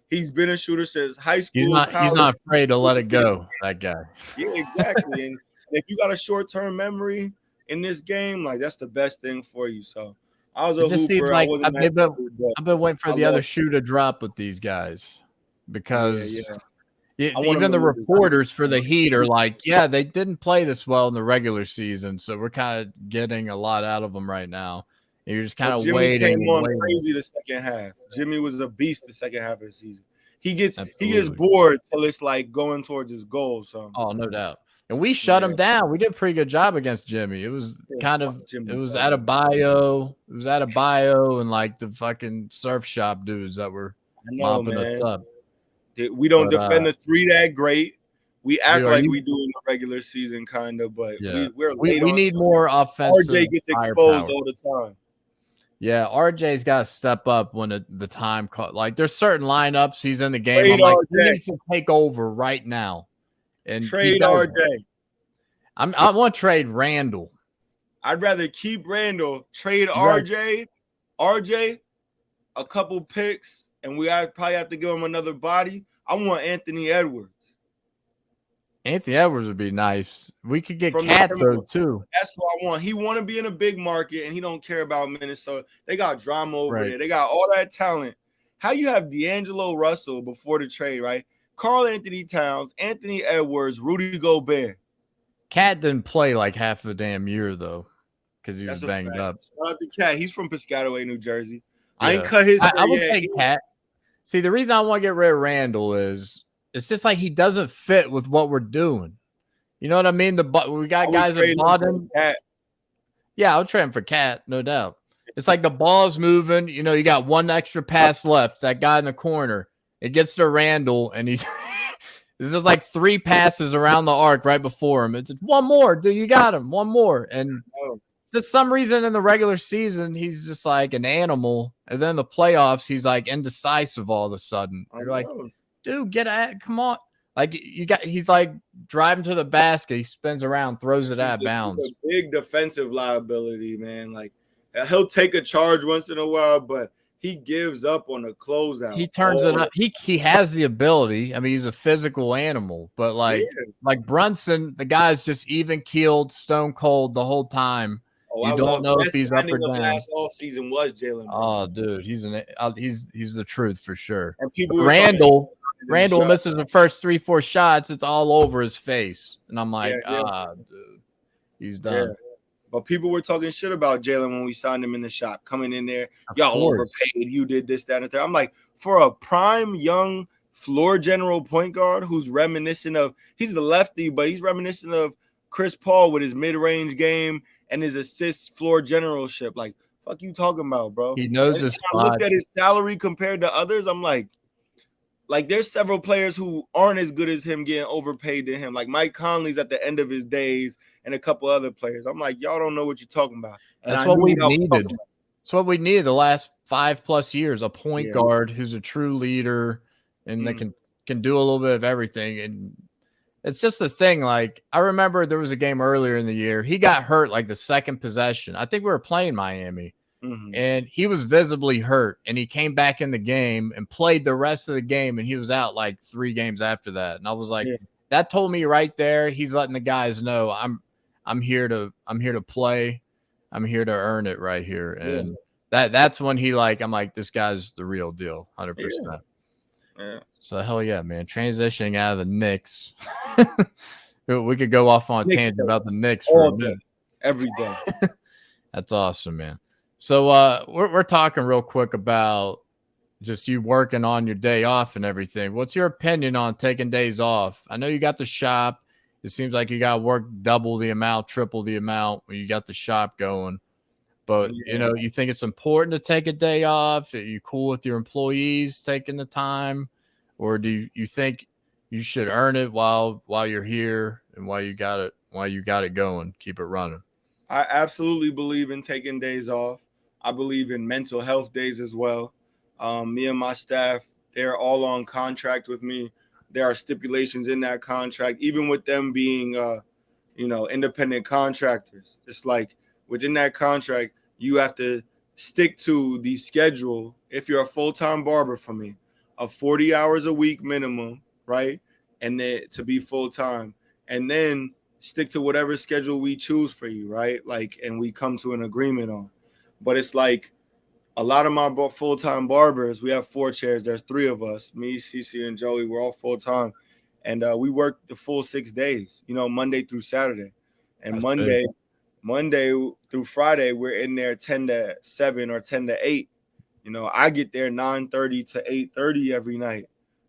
He's been a shooter since high school. He's not afraid to let it go, that guy. Yeah, exactly. And if you got a short-term memory in this game, like that's the best thing for you. So I was a hooper. Like I've been waiting for the other shoe to drop with these guys because even the reporters for the Heat are like, they didn't play this well in the regular season, so we're kind of getting a lot out of them right now. And you're just kind of Jimmy waiting. came on crazy the second half. Jimmy was a beast the second half of the season. He gets bored till it's like going towards his goal. So no doubt. And we shut him down. We did a pretty good job against Jimmy. It was it was out of bio. It was out of bio and like the fucking surf shop dudes that were mopping us up. We don't defend the three that great. We act like we do in the regular season, kind of, but we're late. We need more offensive. RJ gets exposed all the time. Yeah, RJ's got to step up when the time call. Like, there's certain lineups he's in the game. Trade I'm like, RJ. he needs to take over right now. And trade RJ. I want to trade Randall. I'd rather keep Randall. Trade RJ. RJ, a couple picks, and probably have to give him another body. I want Anthony Edwards. Anthony Edwards would be nice. We could get Cat though too. That's what I want. He want to be in a big market, and he don't care about Minnesota. They got drama over there. They got all that talent. How you have D'Angelo Russell before the trade, right? Karl Anthony Towns, Anthony Edwards, Rudy Gobert. Cat didn't play like half the damn year though, because he was banged up. Shout out to Cat. He's from Piscataway, New Jersey. I ain't cut his. I would take Cat. See, the reason I want to get rid of Randall is it's just like he doesn't fit with what we're doing. You know what I mean? We got guys at Budden. Yeah, I'll trade him for Cat, no doubt. It's like the ball's moving. You know, you got one extra pass left. That guy in the corner, it gets to Randall, and he's there's just like 3 passes around the arc right before him. It's one more, dude. You got him. One more, and for some reason in the regular season he's just like an animal, and then the playoffs he's like indecisive all of a sudden. You're like, dude, come on. Like he's like driving to the basket. He spins around, throws it out of bounds. He's a big defensive liability, man. Like he'll take a charge once in a while, but he gives up on the closeout. He turns it up. He has the ability. I mean, he's a physical animal, but like Brunson, the guy's just even keeled, stone cold the whole time. You don't know if he's up or down. Last off season was Jalen. Oh, dude, he's the truth for sure. And people Randall misses the first 3-4 shots. It's all over his face, and I'm like, dude, he's done. Yeah. But people were talking shit about Jalen when we signed him in the shop, coming in there. Y'all overpaid. You did this, that, and that. I'm like, for a prime young floor general point guard who's reminiscent of, he's the lefty, but he's reminiscent of Chris Paul with his mid-range game and his assist floor generalship. Like, fuck you talking about, bro? He knows his spot. I looked at his salary compared to others. I'm like there's several players who aren't as good as him getting overpaid to him. Like Mike Conley's at the end of his days and a couple other players. I'm like, y'all don't know what you're talking about. And that's what we needed. That's what we needed the last 5+ years, a point guard who's a true leader and that can do a little bit of everything. And it's just the thing. Like, I remember there was a game earlier in the year. He got hurt like the second possession. I think we were playing Miami. And he was visibly hurt, and he came back in the game and played the rest of the game, and he was out like 3 games after that. And I was like, that told me right there, he's letting the guys know I'm here to play. I'm here to earn it right here. And that's when I'm like, this guy's the real deal, 100%. Yeah. So hell yeah, man. Transitioning out of the Knicks. We could go off on a tangent about the Knicks for a minute. Every day. That's awesome, man. So we're talking real quick about just you working on your day off and everything. What's your opinion on taking days off? I know you got the shop. It seems like you got to work double the amount, triple the amount when you got the shop going. But, you think it's important to take a day off? Are you cool with your employees taking the time? Or do you think you should earn it while you're here and while you got it going, keep it running? I absolutely believe in taking days off. I believe in mental health days as well. Me and my staff, they're all on contract with me. There are stipulations in that contract, even with them being, independent contractors. It's like within that contract, you have to stick to the schedule. If you're a full-time barber for me, of 40 hours a week minimum, right? And then to be full-time, and then stick to whatever schedule we choose for you, right? Like, and we come to an agreement on. But it's like a lot of my full-time barbers, we have 4 chairs. There's 3 of us, me, Cece, and Joey. We're all full-time. And we work the full 6 days, Monday through Saturday. And Monday, Monday through Friday, we're in there 10 to 7 or 10 to 8. You know, I get there 9:30 to 8:30 every night,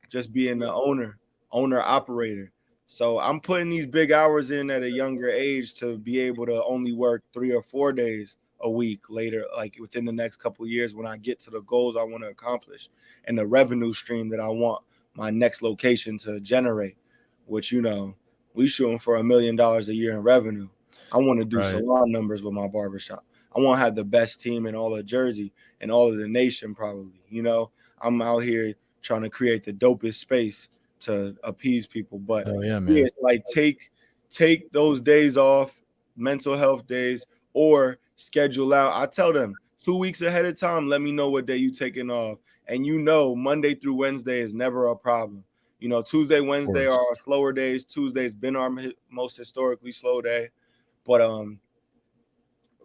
just being the owner operator. So I'm putting these big hours in at a younger age to be able to only work 3 or 4 days a week later, like within the next couple of years when I get to the goals I want to accomplish and the revenue stream that I want my next location to generate, which, you know, we shooting for $1 million a year in revenue. I want to do salon numbers with my barbershop. I want to have the best team in all of Jersey and all of the nation, probably. You know, I'm out here trying to create the dopest space to appease people. But it's like take those days off, mental health days, or schedule out. I tell them 2 weeks ahead of time, let me know what day you taking off. And you know, Monday through Wednesday is never a problem. You know, Tuesday, Wednesday are our slower days. Tuesday's been our most historically slow day. But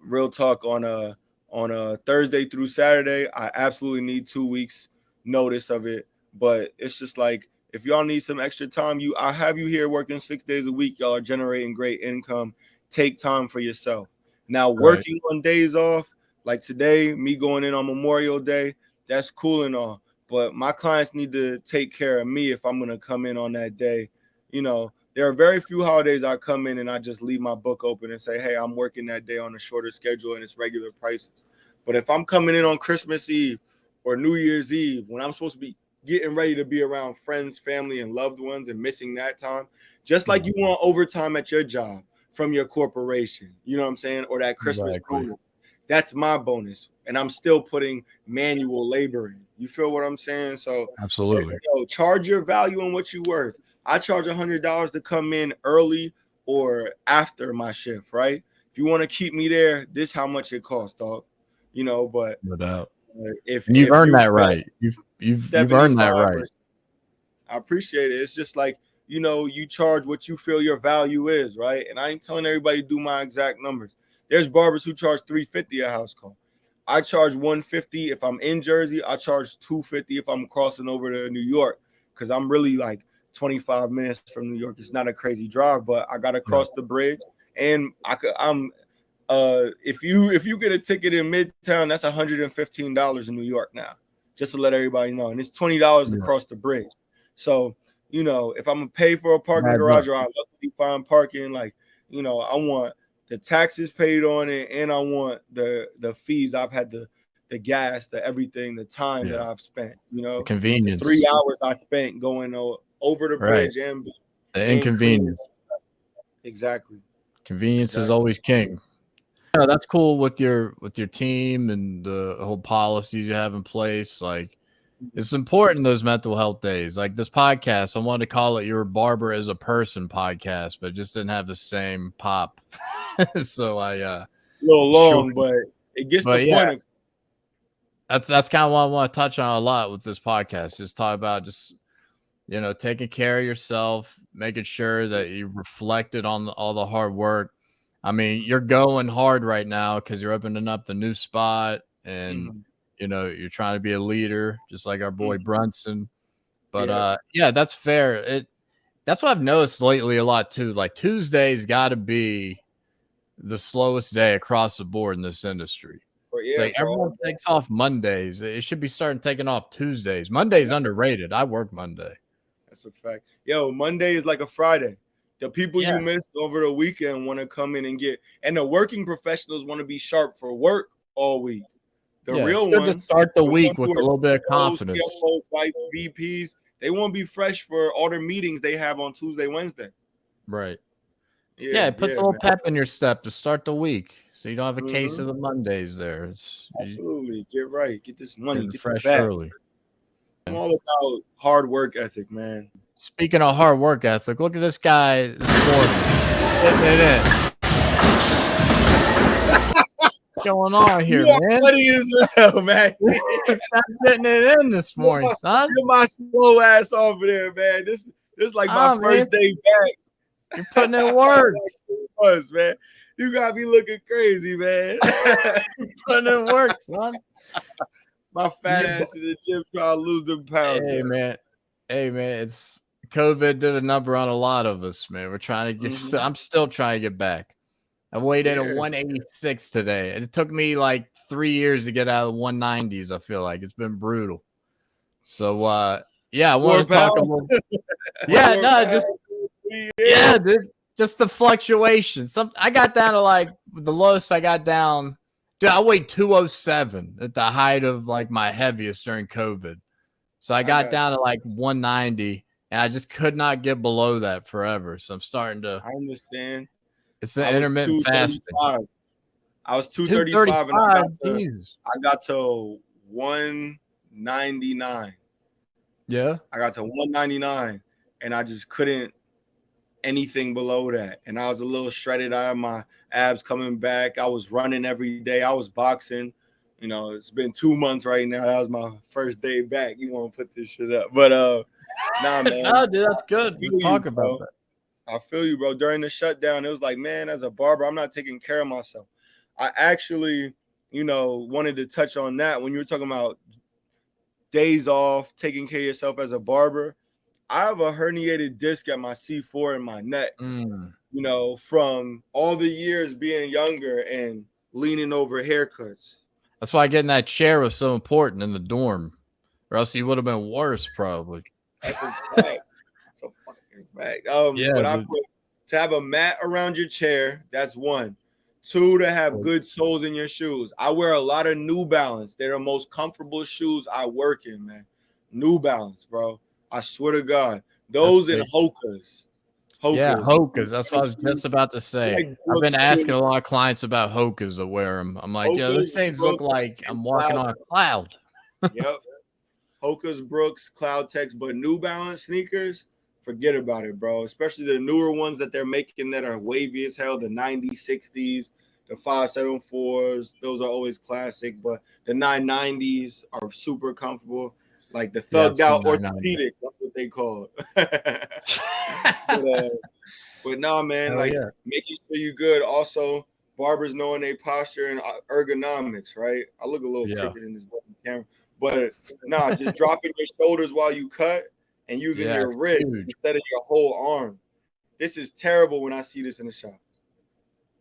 real talk, on a Thursday through Saturday, I absolutely need 2 weeks notice of it. But it's just like, if y'all need some extra time, I have you here working 6 days a week. Y'all are generating great income. Take time for yourself. Now, working on days off, like today, me going in on Memorial Day, that's cool and all. But my clients need to take care of me if I'm going to come in on that day. You know, there are very few holidays I come in and I just leave my book open and say, hey, I'm working that day on a shorter schedule and it's regular prices. But if I'm coming in on Christmas Eve or New Year's Eve, when I'm supposed to be getting ready to be around friends, family, and loved ones and missing that time, just like you want overtime at your job from your corporation, you know what I'm saying? Or that Christmas bonus. That's my bonus. And I'm still putting manual labor in. You feel what I'm saying? So absolutely. Charge your value on what you're worth. I charge $100 to come in early or after my shift, right? If you want to keep me there, this is how much it costs, dog. You know, but no doubt. If you've earned that right. You've earned that right. I appreciate it. It's just like, you know, you charge what you feel your value is, right? And I ain't telling everybody to do my exact numbers. There's barbers who charge $350 a house call. I charge $150 if I'm in Jersey. I charge $250 if I'm crossing over to New York, because I'm really like 25 minutes from New York. It's not a crazy drive, but I gotta cross the bridge. And if you get a ticket in Midtown, that's $115 in New York now, just to let everybody know. And it's $20 to cross the bridge. So, you know, if I'm gonna pay for a parking garage or I luckily find parking, like, you know, I want the taxes paid on it, and I want the fees I've had, the gas, the everything, the time that I've spent, you know, the convenience, the 3 hours I spent going over the bridge and the inconvenience. Exactly. Convenience is always king. Yeah, that's cool with your team and the whole policies you have in place. Like, it's important, those mental health days. Like this podcast, I wanted to call it Your Barber as a Person podcast, but it just didn't have the same pop. So a little long, but it gets the point. That's kind of what I want to touch on a lot with this podcast. Just talk about you know, taking care of yourself, making sure that you reflected on all the hard work. I mean, you're going hard right now because you're opening up the new spot and you know, you're trying to be a leader, just like our boy Brunson. But that's fair. That's what I've noticed lately a lot too. Like Tuesday's got to be the slowest day across the board in this industry. It's like everyone takes off Mondays. It should be starting taking off Tuesdays. Monday's underrated. I work Monday. That's a fact. Yo, Monday is like a Friday. The people you missed over the weekend want to come in and the working professionals want to be sharp for work all week. The real ones just start the week with a little bit of confidence. YBPs, they won't be fresh for all their meetings they have on Tuesday, Wednesday. Right. Yeah, it puts a little pep in your step to start the week, so you don't have a case of the Mondays there. It's absolutely get right, get this money, get fresh back early. I'm all about hard work ethic, man. Speaking of hard work ethic, look at this guy this morning hitting it in. What's going on here, man? Funny as hell, man. Getting it in this morning, son. Get my slow ass over there, man. This is like my first day back. You're putting in work. Man. You got me looking crazy, man. You're putting in work, son. My fat ass in the gym trying to lose them pounds. Hey, man. It's COVID did a number on a lot of us, man. We're trying to get. I'm still trying to get back. I weighed in at 186 today. And it took me like 3 years to get out of the 190s. I feel like it's been brutal. So, yeah, I want to talk a little. Yeah, no, dude, just the fluctuation. I got down to like the lowest I got down. Dude, I weighed 207 at the height of like my heaviest during COVID. So I got down to like 190, and I just could not get below that forever. So I'm starting to. I understand. It's the intermittent fasting. I was 235 and I got to 199. Yeah. I got to 199 and I just couldn't anything below that. And I was a little shredded. I had my abs coming back. I was running every day. I was boxing. You know, it's been 2 months right now. That was my first day back. You want to put this shit up. But nah, man. No, dude, that's good. We talk about that. I feel you, bro. During the shutdown, it was like, man, as a barber, I'm not taking care of myself. I actually, you know, wanted to touch on that when you were talking about days off, taking care of yourself as a barber. I have a herniated disc at my C4 in my neck, you know, from all the years being younger and leaning over haircuts. That's why getting that chair was so important in the dorm, or else you would have been worse, probably. That's a fact. It's a fucking fact. But I put to have a mat around your chair, that's one. 2, to have good soles in your shoes. I wear a lot of New Balance. They're the most comfortable shoes I work in, man. New Balance, bro. I swear to God. Those and Hokas. Yeah, Hokas. That's what I was just about to say. I've been asking a lot of clients about Hokas that wear them. I'm like, yeah, these things look like I'm walking on a cloud. Yep. Hokas, Brooks, Cloud Techs, but New Balance sneakers, forget about it, bro. Especially the newer ones that they're making that are wavy as hell, the 90s, 60s, the 574s. Those are always classic, but the 990s are super comfortable. Like the thugged out orthopedic, that's what they call it. But nah, man, making sure you good. Also, barbers knowing their posture and ergonomics, right? I look a little crooked in this camera, but nah, just dropping your shoulders while you cut and using your wrist instead of your whole arm. This is terrible when I see this in the shop.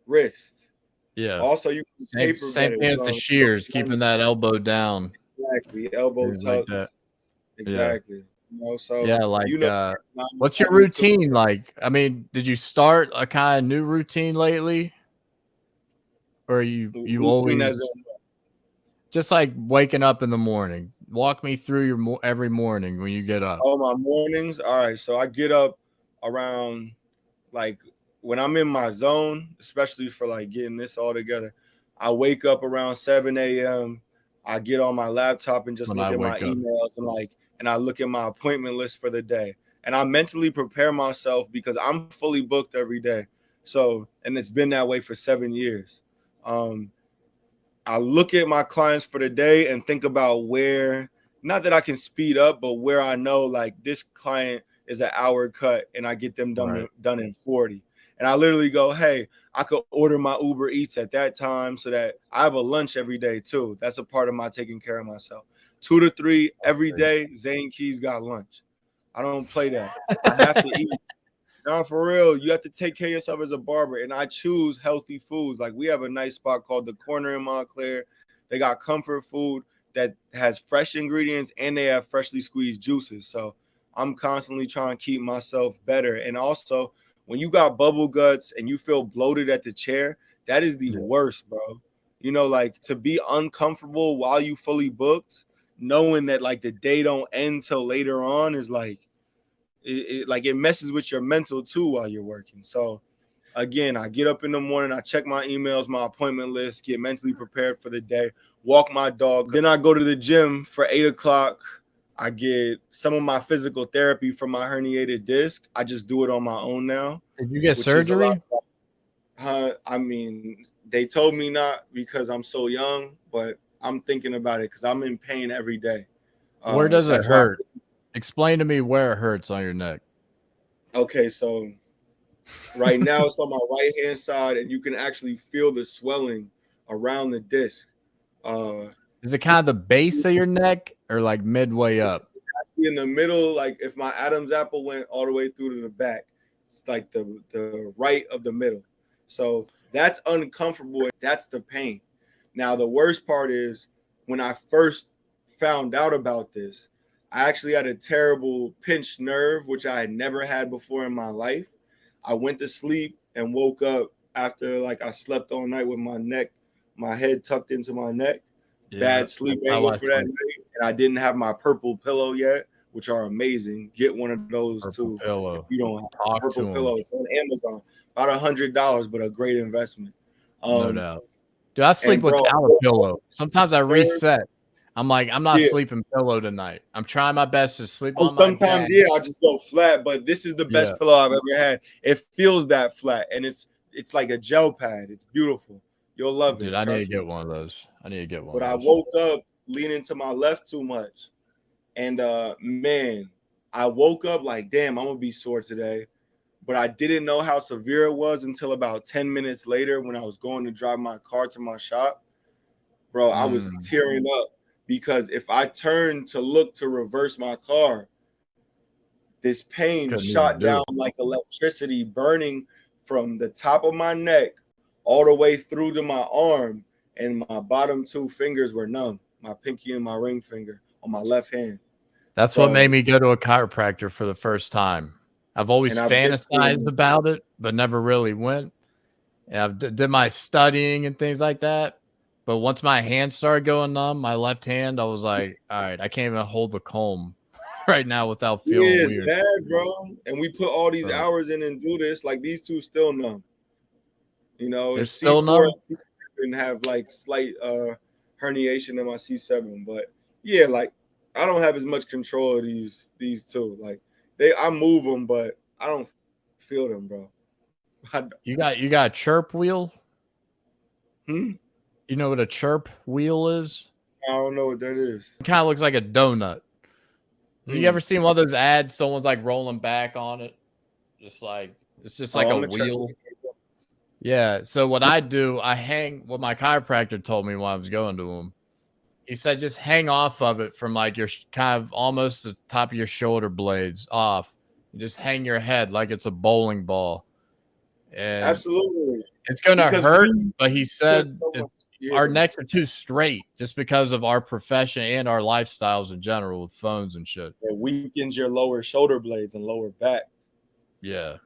Wrist. Yeah. Also, you can same thing with the shears, keeping that elbow down. Exactly. Elbow tucks. Like exactly. You know, so what's your routine like? I mean, did you start a kind of new routine lately? Or you always just like waking up in the morning? Walk me through your every morning when you get up. Oh, my mornings? All right. So I get up around like when I'm in my zone, especially for like getting this all together. I wake up around 7 a.m. I get on my laptop and just look at my emails and I look at my appointment list for the day. And I mentally prepare myself because I'm fully booked every day. So, and it's been that way for 7 years. I look at my clients for the day and think about where, not that I can speed up, but where I know like this client is an hour cut and I get them done in 40. And I literally go, hey, I could order my Uber Eats at that time so that I have a lunch every day too. That's a part of my taking care of myself. 2 to 3 every day, Zane Keys got lunch. I don't play that. I have to eat. No, for real, you have to take care of yourself as a barber. And I choose healthy foods. Like we have a nice spot called The Corner in Montclair. They got comfort food that has fresh ingredients and they have freshly squeezed juices. So I'm constantly trying to keep myself better. And also, when you got bubble guts and you feel bloated at the chair, that is the worst, bro. You know, like to be uncomfortable while you fully booked, knowing that like the day don't end till later on is like, it messes with your mental too while you're working. So again, I get up in the morning, I check my emails, my appointment list, get mentally prepared for the day, walk my dog. Then I go to the gym for 8 o'clock. I get some of my physical therapy for my herniated disc. I just do it on my own now. Did you get surgery? I mean, they told me not because I'm so young, but I'm thinking about it because I'm in pain every day. Where does it hurt? Explain to me where it hurts on your neck. Okay, so right now it's on my right hand side, and you can actually feel the swelling around the disc. Is it kind of the base of your neck or like midway up? In the middle, like if my Adam's apple went all the way through to the back, it's like the right of the middle. So that's uncomfortable. That's the pain. Now, the worst part is when I first found out about this, I actually had a terrible pinched nerve, which I had never had before in my life. I went to sleep and woke up after like I slept all night with my head tucked into my neck. Yeah, Bad sleep angle for that night. And I didn't have my purple pillow yet, which are amazing. Get one of those purple too. pillow. If you don't have Talk purple pillows on Amazon. About $100, but a great investment. No doubt. Dude, I sleep bro, without a pillow. Sometimes I reset. I'm like, I'm not sleeping pillow tonight. I'm trying my best to sleep on my sometimes, back. I just go flat, but this is the best pillow I've ever had. It feels that flat, and it's like a gel pad. It's beautiful. You'll love it. Dude, I need to get one of those. But I woke up leaning to my left too much. And man, I woke up like, damn, I'm gonna be sore today. But I didn't know how severe it was until about 10 minutes later when I was going to drive my car to my shop. Bro, I was tearing up because if I turned to look to reverse my car, this pain shot down like electricity burning from the top of my neck all the way through to my arm, and my bottom two fingers were numb, my pinky and my ring finger on my left hand. That's what made me go to a chiropractor for the first time. I've always fantasized about it, but never really went. And I've did my studying and things like that. But once my hand started going numb, my left hand, I was like, all right, I can't even hold the comb right now without feeling weird. It's bad, bro. And we put all these hours in and do this. Like, these two still numb. You know, they're still numb. And have like slight herniation in my C7. But yeah, like I don't have as much control of these two. Like I move them, but I don't feel them, bro. You got a chirp wheel? You know what a chirp wheel is? I don't know what that is. It kind of looks like a donut. So you ever seen one of those ads? Someone's like rolling back on it, just like it's just like a wheel. Yeah. So what I do, I hang. What my chiropractor told me when I was going to him, he said just hang off of it from like your kind of almost the top of your shoulder blades off. Just hang your head like it's a bowling ball. And absolutely, it's gonna hurt. But he said our necks are too straight just because of our profession and our lifestyles in general with phones and shit. It weakens your lower shoulder blades and lower back. Yeah.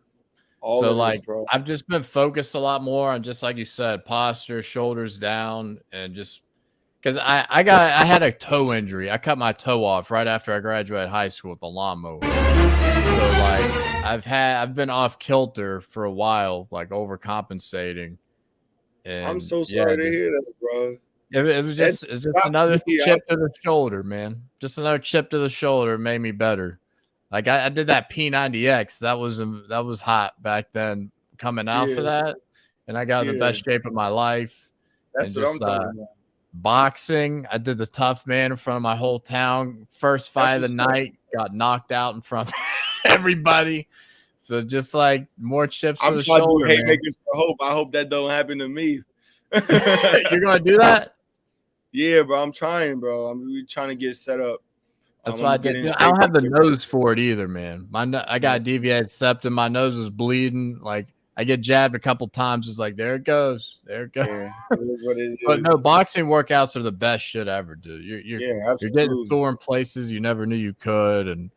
So like I've just been focused a lot more on just like you said, posture, shoulders down, and just because I had a toe injury. I cut my toe off right after I graduated high school with the lawnmower. So like I've been off kilter for a while, like overcompensating. And I'm so sorry to hear that, bro. It was just another chip to the shoulder, man. Just another chip to the shoulder made me better. Like I did that P90X. That was hot back then. Coming out for that, and I got in the best shape of my life. That's what I'm talking about. Boxing. I did the tough man in front of my whole town. First fight of the night, got knocked out in front of everybody. So just like more chips to the shoulder. I'm haymakers for hope. I hope that don't happen to me. You're gonna do that? Yeah, bro. I'm trying, bro. I'm trying to get set up. That's why I did. I don't have the nose for it either, man. I got deviated septum. My nose was bleeding. Like I get jabbed a couple times. It's like there it goes. There it goes. Yeah, it is what it is. But no, boxing workouts are the best shit ever, dude. You're getting sore in places you never knew you could, and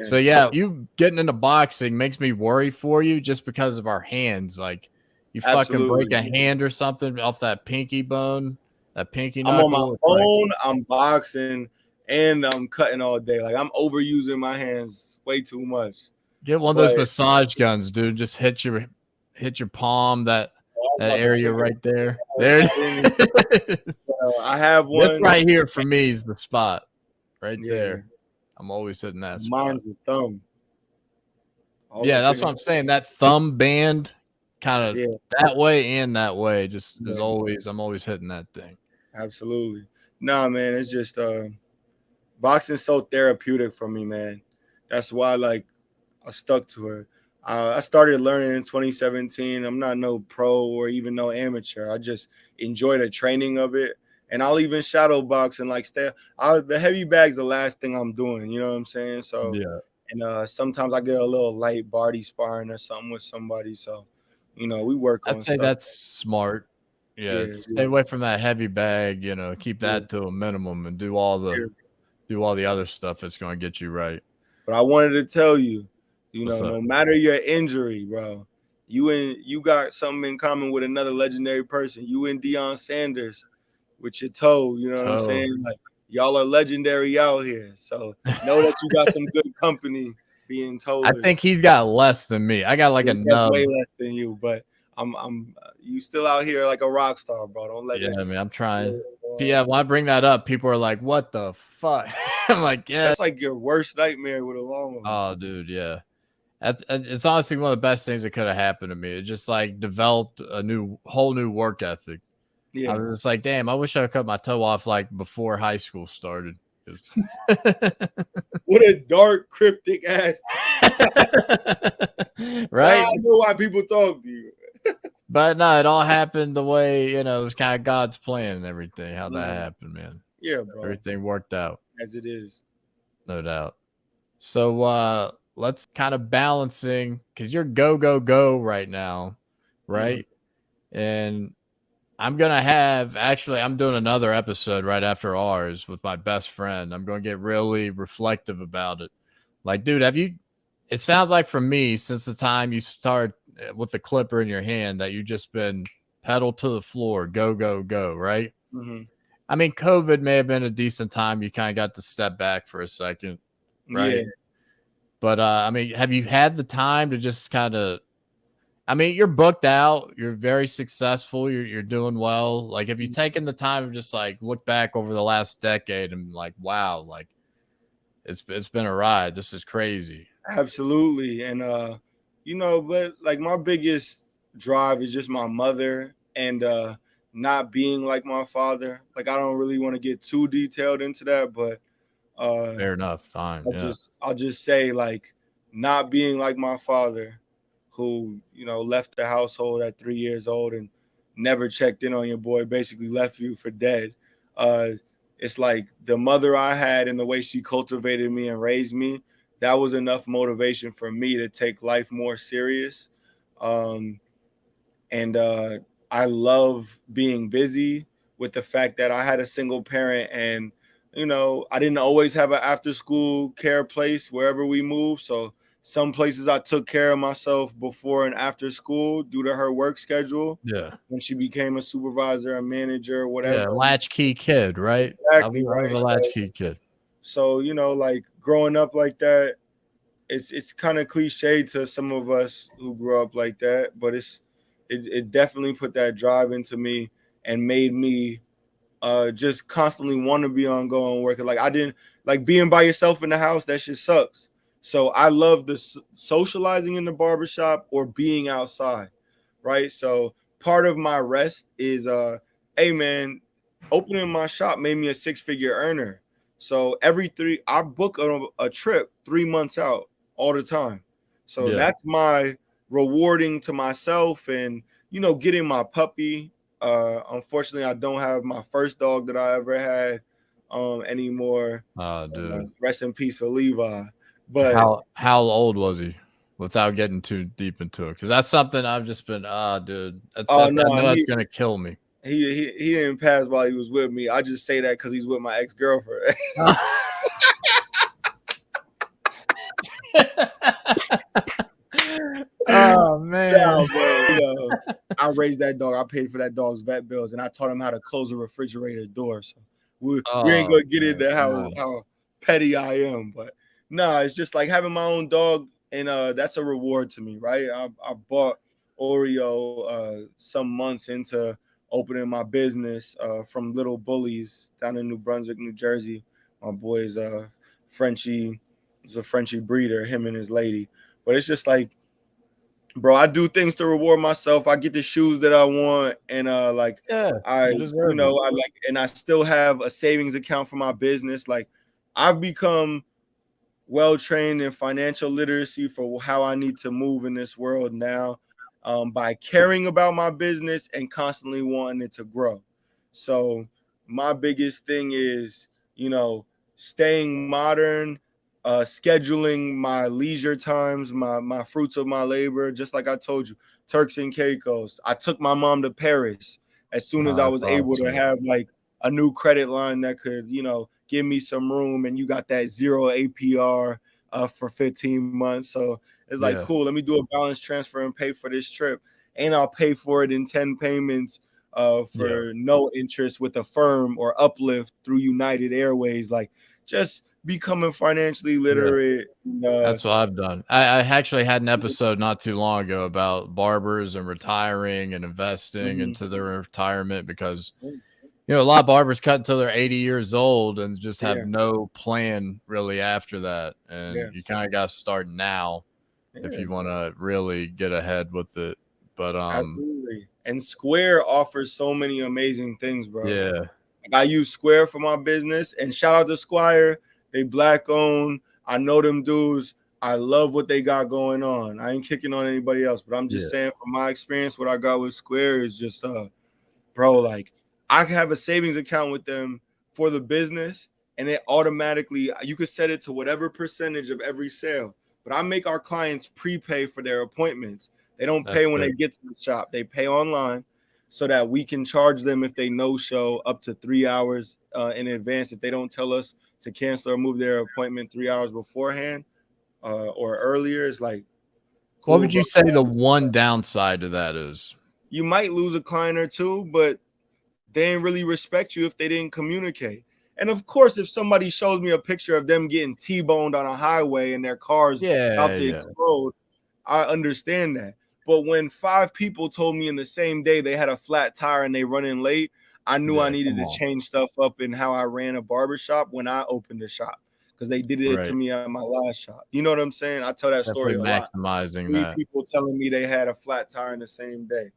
so you getting into boxing makes me worry for you just because of our hands. Like you fucking break a hand or something off that pinky bone, that pinky knuckle. I'm on my phone. I'm boxing. And I'm cutting all day. Like I'm overusing my hands way too much. Get one of those massage guns, dude. Just hit your palm, that area right there. There it is. I have one. This right here for me is the spot. Right there. I'm always hitting that spot. Mine's the thumb. That's what I'm saying. That thumb band kind of that way and that way. Just is always I'm always hitting that thing. Absolutely. Nah, man, it's just boxing's so therapeutic for me, man. That's why, like, I stuck to it. I started learning in 2017. I'm not no pro or even no amateur. I just enjoy the training of it. And I'll even shadow box and, like, the heavy bag's the last thing I'm doing. You know what I'm saying? So, and sometimes I get a little light body sparring or something with somebody. So, we work on I'd say stuff. that's smart. Yeah, Yeah, stay away from that heavy bag. Keep that to a minimum and do all the other stuff that's going to get you right. But I wanted to tell you, What's no up? matter your injury, bro, you got something in common with another legendary person. You and Deion Sanders with your toe. You know what I'm saying? Like y'all are legendary out here. So know that you got some good company being told. I think he's got less than me. I got like a nub. Way less than you, but I'm you still out here like a rock star, bro. Don't let Yeah, that. man, I'm trying. But yeah, when I bring that up, people are like, "What the fuck?" I'm like, "Yeah, that's like your worst nightmare with a long one." Oh, dude, yeah. It's honestly one of the best things that could have happened to me. It just like developed a whole new work ethic. Yeah. I was just like, damn, I wish I cut my toe off like before high school started. What a dark, cryptic ass. Right? I know why people talk to you. But no, it all happened the way, it was kind of God's plan and everything, how that happened, man. Yeah, bro. Everything worked out. As it is. No doubt. So let's kind of balancing, because you're go right now, right? And I'm doing another episode right after ours with my best friend. I'm going to get really reflective about it. Like, dude, it sounds like for me, since the time you started with the clipper in your hand, that you've just been pedal to the floor, go, right? Mm-hmm. I mean, COVID may have been a decent time. You kind of got to step back for a second, right? Yeah. But, I mean, have you had the time to just kind of, I mean, you're booked out. You're very successful. You're doing well. Like, have you taken the time to just like look back over the last decade and like, wow, like it's been a ride. This is crazy. Absolutely. And, but like my biggest drive is just my mother and not being like my father. Like, I don't really want to get too detailed into that, but fair enough. Fine. I'll just say, like, not being like my father, who, left the household at 3 years old and never checked in on your boy, basically left you for dead. It's like the mother I had and the way she cultivated me and raised me, that was enough motivation for me to take life more serious. And I love being busy with the fact that I had a single parent and, I didn't always have an after school care place wherever we moved. So some places I took care of myself before and after school due to her work schedule. Yeah. When she became a supervisor, a manager, whatever. Yeah, latchkey kid, right? Exactly. I was a latchkey kid. So, like growing up like that, it's kind of cliche to some of us who grew up like that, but it definitely put that drive into me and made me just constantly want to be on going working. Like, I didn't like being by yourself in the house. That shit sucks. So I love the socializing in the barbershop or being outside, right? So part of my rest is, hey man, opening my shop made me a 6-figure earner. So I book a trip 3 months out all the time. So that's my rewarding to myself and, getting my puppy. Unfortunately, I don't have my first dog that I ever had anymore. Oh, dude. Rest in peace, Levi. But how old was he? Without getting too deep into it, because that's something I've just been, dude. I know it's gonna kill me. He didn't pass while he was with me. I just say that because he's with my ex-girlfriend. Oh man, I raised that dog. I paid for that dog's vet bills, and I taught him how to close a refrigerator door. So we ain't gonna get into how petty I am, but nah, it's just like having my own dog, and that's a reward to me, right? I bought Oreo some months into opening my business from Little Bullies down in New Brunswick, New Jersey. My boy's Frenchie is a Frenchie breeder, him and his lady. But it's just like, bro, I do things to reward myself. I get the shoes that I want, and I still have a savings account for my business. Like, I've become well trained in financial literacy for how I need to move in this world now, by caring about my business and constantly wanting it to grow. So my biggest thing is, staying modern, scheduling my leisure times, my fruits of my labor. Just like I told you, Turks and Caicos. I took my mom to Paris as soon as I was able to have like a new credit line that could, give me some room, and you got that 0 APR for 15 months. So it's like, cool, let me do a balance transfer and pay for this trip. And I'll pay for it in 10 payments for no interest with a firm or uplift through United Airways. Like, just becoming financially literate. That's what I've done. I actually had an episode not too long ago about barbers and retiring and investing into their retirement, because a lot of barbers cut until they're 80 years old and just have no plan really after that. And you kind of got to start now if you want to really get ahead with it. But absolutely. And Square offers so many amazing things, bro. Yeah. I use Square for my business, and shout out to Squire. They Black owned. I know them dudes. I love what they got going on. I ain't kicking on anybody else, but I'm just saying from my experience, what I got with Square is just, bro, like, I can have a savings account with them for the business, and it automatically, you could set it to whatever percentage of every sale. But I make our clients prepay for their appointments. They don't pay when they get to the shop. They pay online so that we can charge them if they no-show up to 3 hours in advance. If they don't tell us to cancel or move their appointment 3 hours beforehand or earlier, it's like, cool, what would you say the one downside to that is? You might lose a client or two, but they didn't really respect you if they didn't communicate. And of course, if somebody shows me a picture of them getting T-boned on a highway and their car's about to explode, I understand that. But when 5 people told me in the same day they had a flat tire and they run in late, I knew I needed to change stuff up in how I ran a barbershop when I opened the shop, because they did it to me at my last shop. You know what I'm saying? I tell that story a lot. Maximizing 3 that. people telling me they had a flat tire in the same day.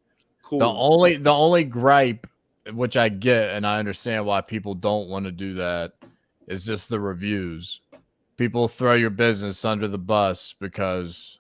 Cool. The only gripe, which I get, and I understand why people don't want to do that, is just the reviews. People throw your business under the bus because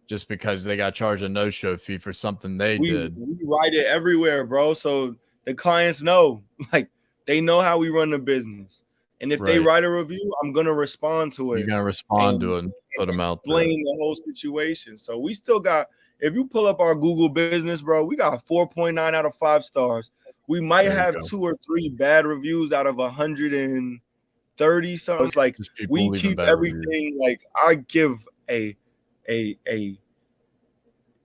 they got charged a no-show fee for something they did. We write it everywhere, bro. So the clients know, like, they know how we run the business. And if they write a review, I'm going to respond to it. You're going to respond to it and put them out there. Explain the whole situation. So we still got, if you pull up our Google business, bro, we got 4.9 out of 5 stars. We might have 2 or 3 bad reviews out of 130 something. It's like we keep everything. Like, I give a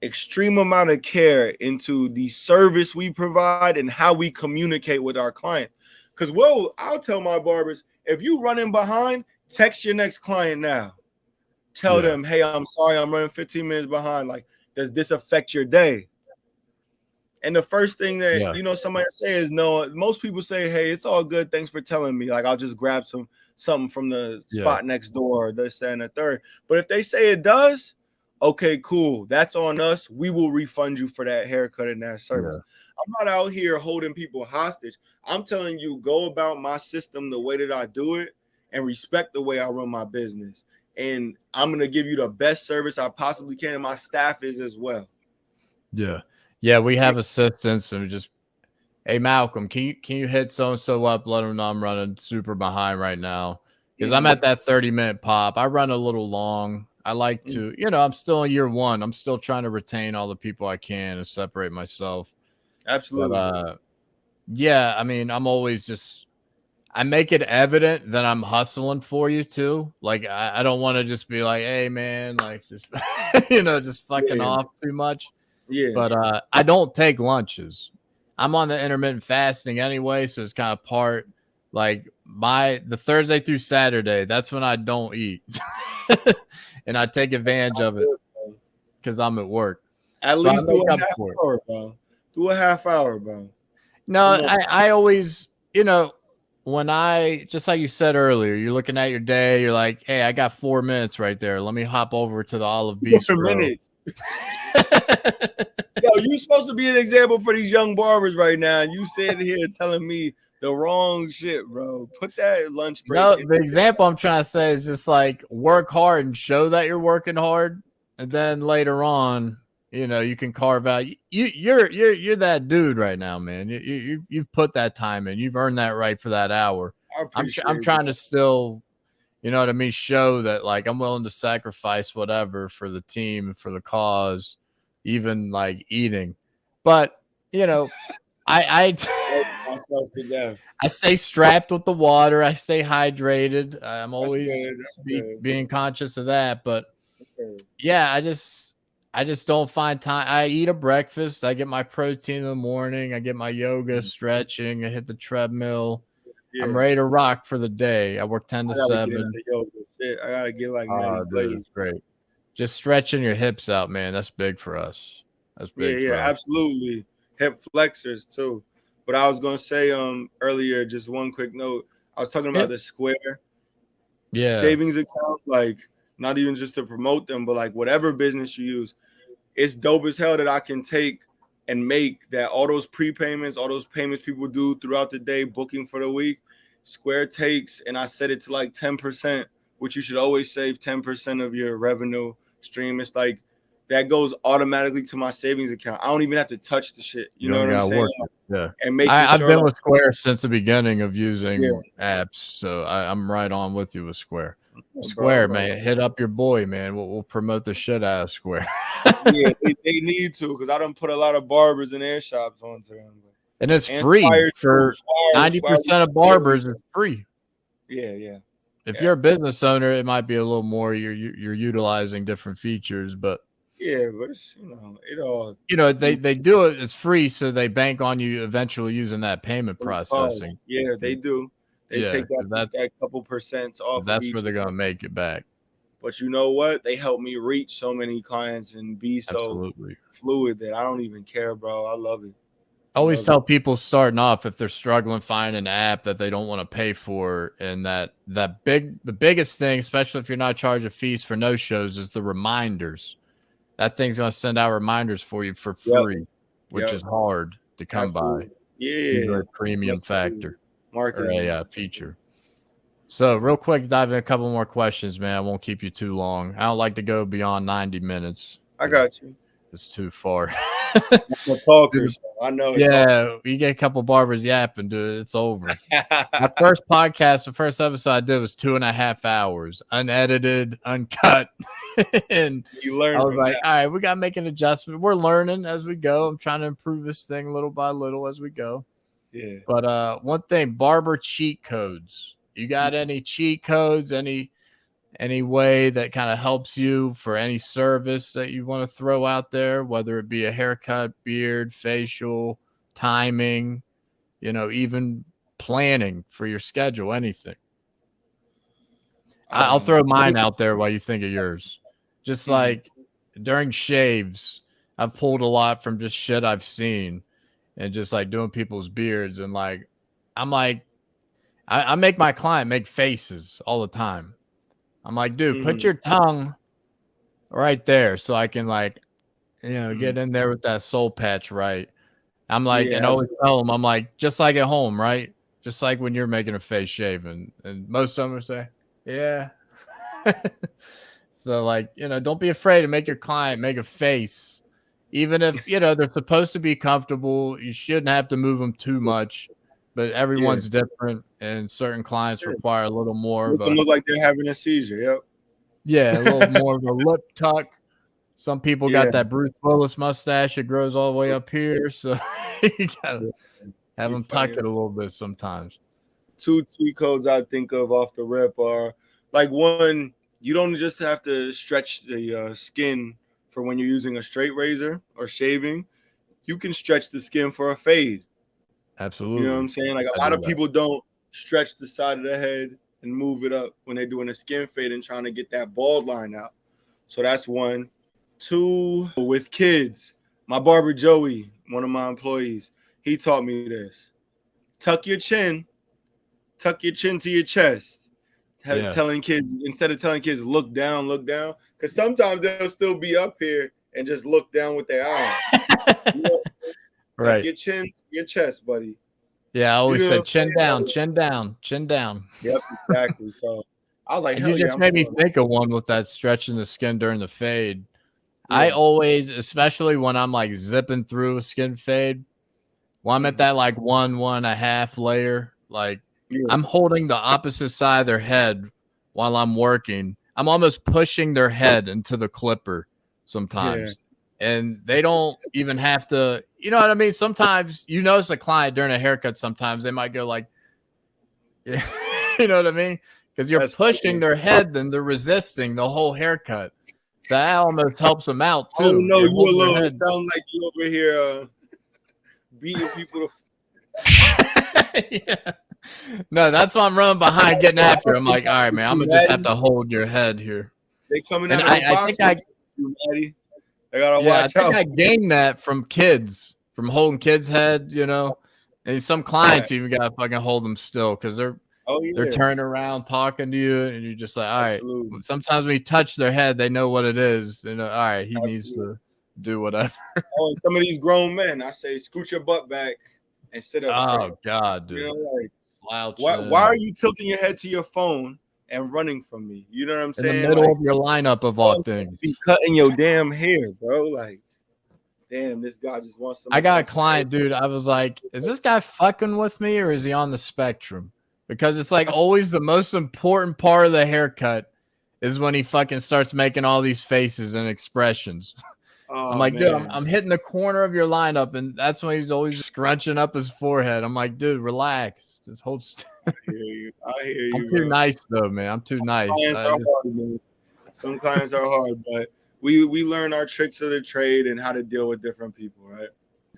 extreme amount of care into the service we provide and how we communicate with our clients. Because I'll tell my barbers, if you running behind, text your next client now. Tell them, hey, I'm sorry, I'm running 15 minutes behind. Like, does this affect your day? And the first thing that somebody say is no. Most people say, hey, it's all good, thanks for telling me. Like, I'll just grab something from the spot next door, this, and the third. But if they say it does, okay, cool, that's on us. We will refund you for that haircut and that service. I'm not out here holding people hostage. I'm telling you, go about my system the way that I do it and respect the way I run my business. And I'm going to give you the best service I possibly can, and my staff is as well. Yeah, we have assistants, and we just, hey, Malcolm, can you hit so-and-so up, let them know I'm running super behind right now, because I'm at that 30-minute pop. I run a little long. I like to, I'm still in year 1. I'm still trying to retain all the people I can and separate myself. Absolutely. But, I mean, I'm always just, I make it evident that I'm hustling for you too. Like, I don't want to just be like, hey, man, like, just, just fucking off too much. Yeah. But I don't take lunches. I'm on the intermittent fasting anyway, so it's kind of part, like, the Thursday through Saturday, that's when I don't eat. And I take advantage of it because I'm at work. At least do a half hour, bro. Do a half hour, bro. No, I always, when just like you said earlier, you're looking at your day, you're like, hey, I got 4 minutes right there. Let me hop over to the Olive Bistro. 4 minutes. Yo, you supposed to be an example for these young barbers right now. And you sitting here telling me the wrong shit, bro. Put that lunch break. No, the example I'm trying to say is just like, work hard and show that you're working hard. And then later on, you can carve out. You're that dude right now, man. You've put that time in. You've earned that right for that hour. I'm trying to still, you know what I mean? Show that like I'm willing to sacrifice whatever for the team, for the cause, even like eating. But you know, I Myself to death. I stay strapped with the water. I stay hydrated. I'm That's always good. That's good. being conscious of that. But Okay. yeah, I just don't find time. I eat a breakfast. I get my protein in the morning. I get my yoga, stretching. I hit the treadmill. Yeah. I'm ready to rock for the day. I work 10 to I gotta 7. get into yoga. Shit, I gotta get like Manny Dude, Blaze. it's great. Just stretching your hips out, man. That's big for us. That's big. Yeah, for us. absolutely. Hip flexors too. But I was gonna say earlier, just one quick note. I was talking about the Square savings account, like not even just to promote them, but like whatever business you use, it's dope as hell that I can take and make that all those prepayments, all those payments people do throughout the day, booking for the week, Square takes, and I set it to like 10%, which you should always save 10% of your revenue stream. It's like that goes automatically to my savings account. I don't even have to touch the shit. You know what I'm saying? Yeah. And make I've sure been like, with Square since the beginning of using apps, so I'm right on with you with Square. Square, man, hit up your boy, man. We'll promote the shit out of Square. yeah, they need to, because I don't put a lot of barbers in their shops onto them. And it's free for 90% of barbers. It's free. Yeah. If you're a business owner, it might be a little more. You're utilizing different features, but yeah, but it's it all. They do it. It's free, so they bank on you eventually using that payment processing. Yeah, they do. They take that couple percent off. That's where they're gonna make it back. But you know what? They help me reach so many clients and be so fluid that I don't even care, bro. I love it. I always tell people starting off, if they're struggling finding an app that they don't want to pay for, and the biggest thing, especially if you're not charging fees for no shows, is the reminders. That thing's gonna send out reminders for you for free, which is hard to come by. Yeah, a premium factor. Marketing. Or a feature. So real quick, dive in a couple more questions, man. I won't keep you too long. I don't like to go beyond 90 minutes. I got you. It's too far. I'm a talker, so I know. We get a couple barbers yapping, dude. It's over. My first podcast, the first episode I did was 2.5 hours, unedited, uncut. And you learn. I was like, all right, we got to make an adjustment. We're learning as we go. I'm trying to improve this thing little by little as we go. Yeah. But one thing, Barber Cheat Codes. You got any cheat codes, any way that kind of helps you for any service that you want to throw out there, whether it be a haircut, beard, facial, timing, even planning for your schedule, anything? I'll throw mine out there while you think of yours. Just like during shaves, I've pulled a lot from just shit I've seen and just like doing people's beards. And like, I'm like, I make my client make faces all the time. I'm like, dude, put your tongue right there so I can like, get in there with that soul patch right. I'm like, and always tell them, I'm like, just like at home, right? Just like when you're making a face shave. And most of them will say, yeah. So like, don't be afraid to make your client make a face. Even if, they're supposed to be comfortable, you shouldn't have to move them too much. But everyone's different, and certain clients require a little more. Make them look like they're having a seizure. Yep. Yeah, a little more of a lip tuck. Some people got that Bruce Willis mustache. It grows all the way up here, so you gotta have them tuck it a little bit sometimes. 2 cheat codes I think of off the rip are like, one, you don't just have to stretch the skin for when you're using a straight razor or shaving. You can stretch the skin for a fade. Absolutely. You know what I'm saying? Like a lot of people don't stretch the side of the head and move it up when they're doing a skin fade and trying to get that bald line out. So that's 1. 2, with kids, my barber Joey, one of my employees, he taught me this. Tuck your chin to your chest. Telling kids, instead of telling kids, look down, because sometimes they'll still be up here and just look down with their eyes. Right. Tuck your chin to your chest, buddy. Yeah, I always say chin down. Yep, exactly. So I was like, you just made me think of one with that stretching the skin during the fade. Yeah. I always, especially when I'm like zipping through a skin fade, when I'm at that like 1.5 layer, like I'm holding the opposite side of their head while I'm working, I'm almost pushing their head into the clipper sometimes. Yeah. And they don't even have to, you know what I mean? Sometimes you notice a client during a haircut, sometimes they might go like, yeah, you know what I mean? Because you're pushing their head, then they're resisting the whole haircut. So that almost helps them out too. Oh no, you you alone. It sound like you over here beating people. Yeah. No, that's why I'm running behind, getting after. I'm like, all right, man, I'm gonna just have to hold your head here. They coming out of the box. I gotta watch out. I think I gained that from kids, from holding kids' head, you know. And some clients even gotta fucking hold them still because they're turning around talking to you, and you're just like, all right. Absolutely. Sometimes when you touch their head, they know what it is. They know, all right, he needs to do whatever. Oh, and some of these grown men, I say, scoot your butt back and sit up. Oh straight. God, dude. You know, like, why are you tilting your head to your phone and running from me? You know what I'm saying? In the middle of your lineup of all things. Be cutting your damn hair, bro. Like, damn, this guy just wants some. I got a client, dude. I was like, is this guy fucking with me or is he on the spectrum? Because it's like always the most important part of the haircut is when he fucking starts making all these faces and expressions. Oh, I'm like, man. Dude, I'm hitting the corner of your lineup, and that's when he's always scrunching up his forehead. I'm like, dude, relax. Just hold still. I hear you. I'm too nice, though, man. I'm too nice. Some clients are hard, but we learn our tricks of the trade and how to deal with different people, right?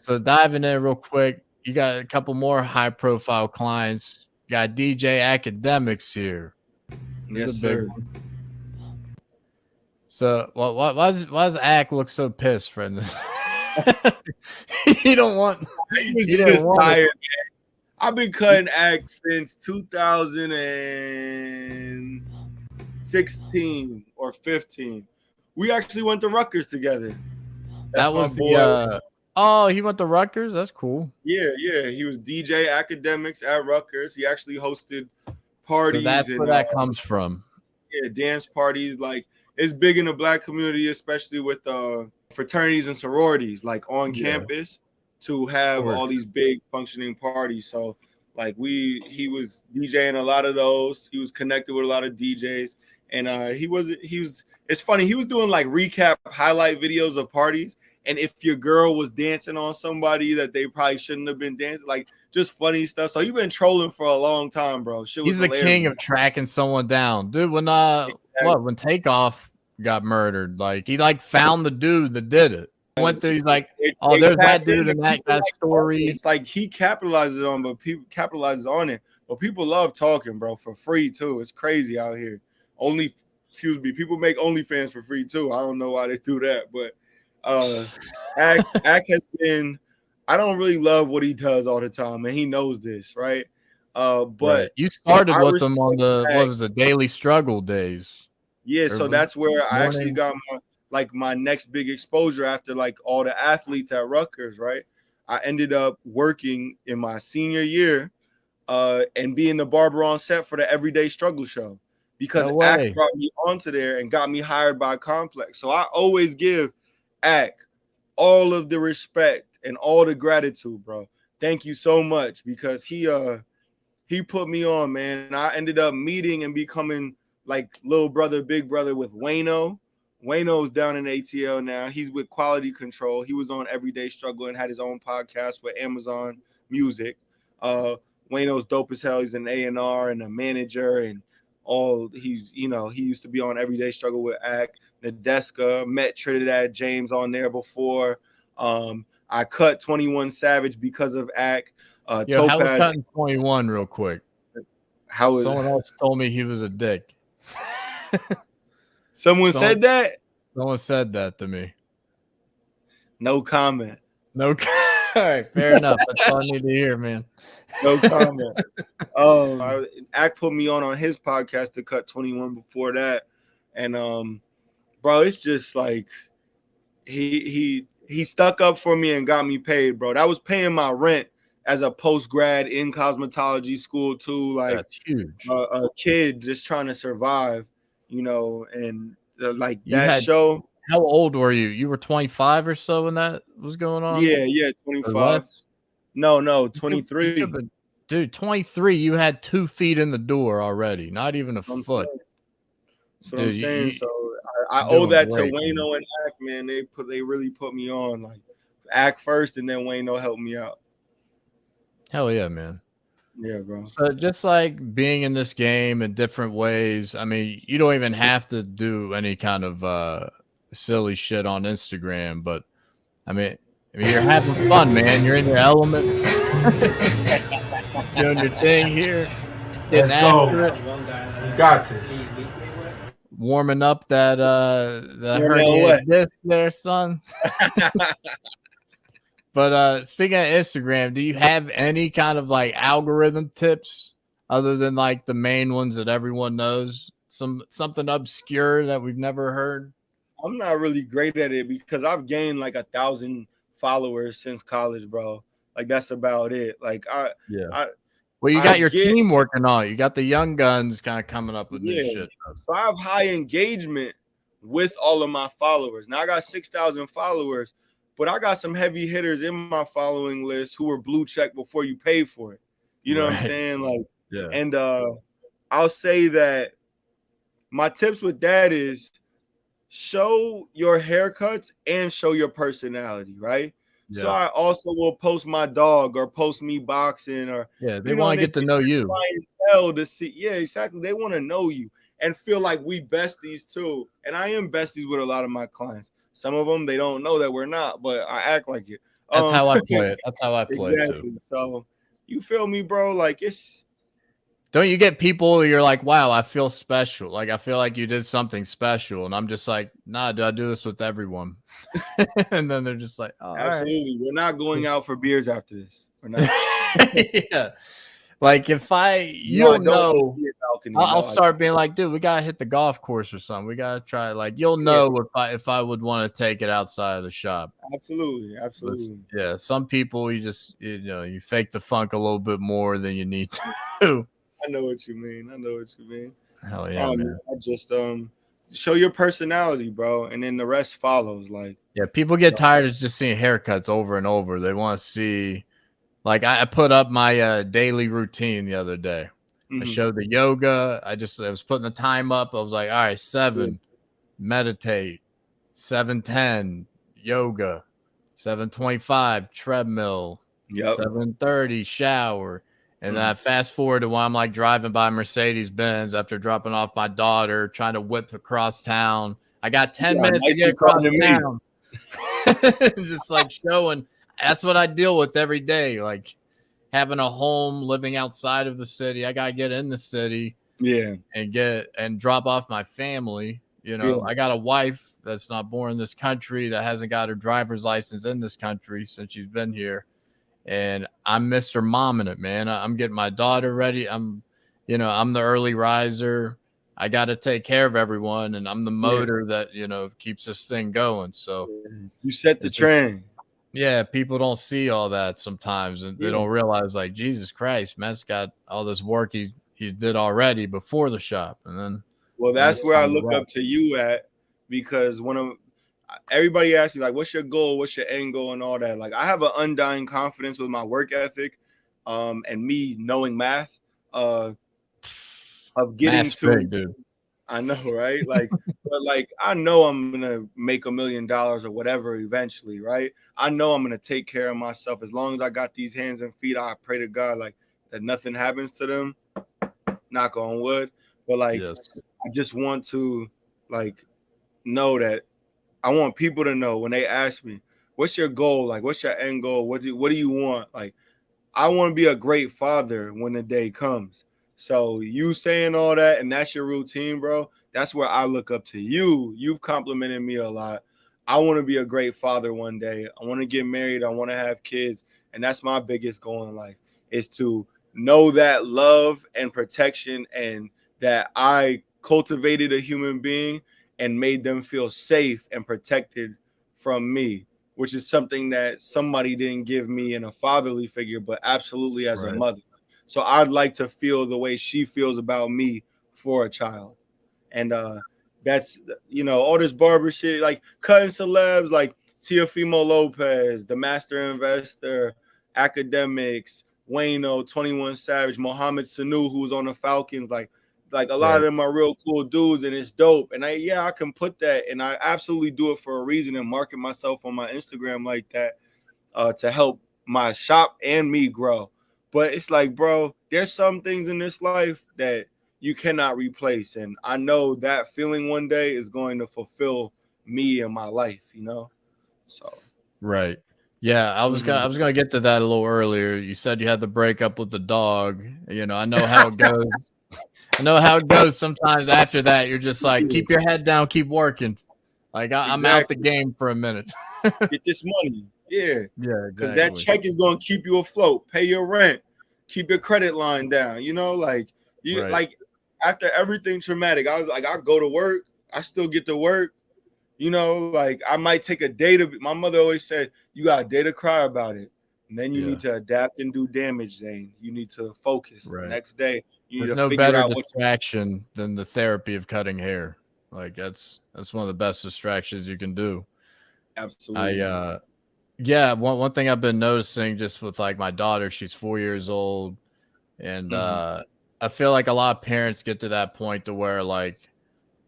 So diving in real quick, you got a couple more high-profile clients. You got DJ Akedemics here. Yes, sir. So, why does Ak look so pissed, friend? He don't want. He's just tired. I've been cutting Ak since 2016 or 15. We actually went to Rutgers together. That was the. Oh, he went to Rutgers. That's cool. Yeah. He was DJ Akedemics at Rutgers. He actually hosted parties. So that's where that comes from. Yeah, dance parties. Like, it's big in the Black community, especially with fraternities and sororities, like on campus, to have all these big functioning parties. So, like, he was DJing a lot of those. He was connected with a lot of DJs, and it's funny. He was doing like recap highlight videos of parties. And if your girl was dancing on somebody that they probably shouldn't have been dancing, like just funny stuff. So you've been trolling for a long time, bro. He's the king of tracking someone down, dude. When when Takeoff got murdered, like he like found the dude that did it. Went through, he's like, oh, there's that dude and that guy's story. It's like he capitalizes on, but people capitalizes on it. But people love talking, bro, for free too. It's crazy out here. People make OnlyFans for free too. I don't know why they do that, but. Ak has been. I don't really love what he does all the time, and he knows this, right? But you started with him on the Daily Struggle days. Yeah, so that's where I actually got my next big exposure after like all the athletes at Rutgers, right? I ended up working in my senior year, and being the barber on set for the Everyday Struggle show because Ak brought me onto there and got me hired by Complex. So I always give Ak all of the respect and all the gratitude, bro. Thank you so much because he put me on, man. I ended up meeting and becoming like little brother, big brother with Wayno. Wayno's down in ATL now. He's with Quality Control. He was on Everyday Struggle and had his own podcast with Amazon Music. Wayno's dope as hell. He's an A&R and a manager and all. He used to be on Everyday Struggle with Ak. Nadeska, met Trinidad James on there before. I cut 21 Savage because of Ak. How was cutting 21 real quick? Someone else told me he was a dick. Someone said that? Someone said that to me. No comment. All right, fair enough. That's all I need to hear, man. No comment. Ak put me on his podcast to cut 21 before that. And bro, it's just like he stuck up for me and got me paid, bro. That was paying my rent as a post-grad in cosmetology school too. Like, that's huge. A kid just trying to survive, and like that show. How old were you? You were 25 or so when that was going on? Yeah, 25. No, 23. Dude, 23, you had 2 feet in the door already, not even a foot. That's what I'm Dude, saying. So I you're owe doing that great, to Wayno and Ack, man. They really put me on. Like Ack first, and then Wayno helped me out. Hell yeah, man. Yeah, bro. So just like being in this game in different ways, I mean, you don't even have to do any kind of silly shit on Instagram, but I mean you're having fun, man. You're in your element, doing your thing here, getting after it. You got this. Warming up that the Warming herniated what? disc there, son. But speaking of Instagram, do you have any kind of like algorithm tips other than like the main ones that everyone knows? Something obscure that we've never heard? I'm not really great at it because I've gained like 1,000 followers since college, bro. Like that's about it. Like Well, you I got your get- team working on it. You got the young guns kind of coming up with new Yeah. shit. So I have high engagement with all of my followers. Now I got 6,000 followers, but I got some heavy hitters in my following list who were blue check before you paid for it. You know what I'm Right. saying? Like, Yeah. and I'll say that my tips with that is show your haircuts and show your personality, right? Yeah. So I also will post my dog or post me boxing or They want to get to know you. To see, yeah, exactly. They want to know you and feel like we besties too. And I am besties with a lot of my clients. Some of them they don't know that we're not, but I act like it. That's how I play it. That's how I play Exactly. too. So you feel me, bro? Like Don't you get people you're like, wow, I feel special. Like I feel like you did something special. And I'm just like, nah, do I do this with everyone? And then they're just like, oh, absolutely. all We're not going out for beers after this. We're not. right. Yeah. Like if you'll know, I'll start being like, dude, we gotta hit the golf course or something. We gotta try. Like you'll know if I would want to take it outside of the shop. Absolutely. Yeah, some people you fake the funk a little bit more than you need to. I know what you mean. Hell yeah, man. I just show your personality, bro, and then the rest follows. Like people get tired of just seeing haircuts over and over. They want to see. Like I put up my daily routine the other day. I showed the yoga. I was putting the time up. I was like, all right, 7, meditate, 7:10, yoga, 7:25, treadmill, 7:30, shower. And then I fast forward to when I'm like driving by Mercedes Benz after dropping off my daughter, trying to whip across town. I got 10 minutes to get across town. Just like showing. That's what I deal with every day. Like having a home, living outside of the city. I got to get in the city. Yeah. And drop off my family. You know, I got a wife that's not born in this country, that hasn't got her driver's license in this country since she's been here. And I'm Mr. Momming it, man. I'm getting my daughter ready. I'm the early riser. I got to take care of everyone. And I'm the motor that, keeps this thing going. So you set the trend. Yeah, people don't see all that sometimes, and they don't realize, like, Jesus Christ, Matt's got all this work he did already before the shop, and then. Well, that's where I look up to you at, because everybody asks me like, "What's your goal? What's your end goal?" and all that. Like, I have an undying confidence with my work ethic, and me knowing math, of getting Math's to. big, dude. I know, right? Like, but like, I know I'm gonna make $1 million or whatever eventually, right? I know I'm gonna take care of myself as long as I got these hands and feet. I pray to God like that nothing happens to them. Knock on wood. But like, I just want to like know that I want people to know when they ask me, "What's your goal? Like, what's your end goal? What do you want?" Like, I want to be a great father when the day comes. So you saying all that, and that's your routine, bro. That's where I look up to you. You've complimented me a lot. I want to be a great father one day. I want to get married. I want to have kids. And that's my biggest goal in life, is to know that love and protection, and that I cultivated a human being and made them feel safe and protected from me, which is something that somebody didn't give me in a fatherly figure, but absolutely as a mother. So I'd like to feel the way she feels about me for a child. And that's, all this barber shit, like cutting celebs like Teofimo Lopez, the Master Investor, Akedemics, Wayno, 21 Savage, Mohamed Sanu, who's on the Falcons. Like, Like a lot of them are real cool dudes, and it's dope. And I can put that, and I absolutely do it for a reason and market myself on my Instagram like that to help my shop and me grow. But it's like, bro, there's some things in this life that you cannot replace, and I know that feeling one day is going to fulfill me in my life, you know. So right. Yeah, I was gonna get to that a little earlier. You said you had the breakup with the dog. You know, I know how it goes. I know how it goes. Sometimes after that, you're just like, keep your head down, keep working. Like I'm out the game for a minute. Get this money, yeah, yeah, because that check is gonna keep you afloat, pay your rent, keep your credit line down. You know, like like after everything traumatic, I was like, I go to work, I still get to work. You know, like I might take a day to. My mother always said, you got a day to cry about it, and then you need to adapt and do damage, Zane. You need to focus. The next day, you need to figure out what's distraction than the therapy of cutting hair. Like that's one of the best distractions you can do. Absolutely. One thing I've been noticing just with like my daughter, she's 4 years old, and I feel like a lot of parents get to that point to where like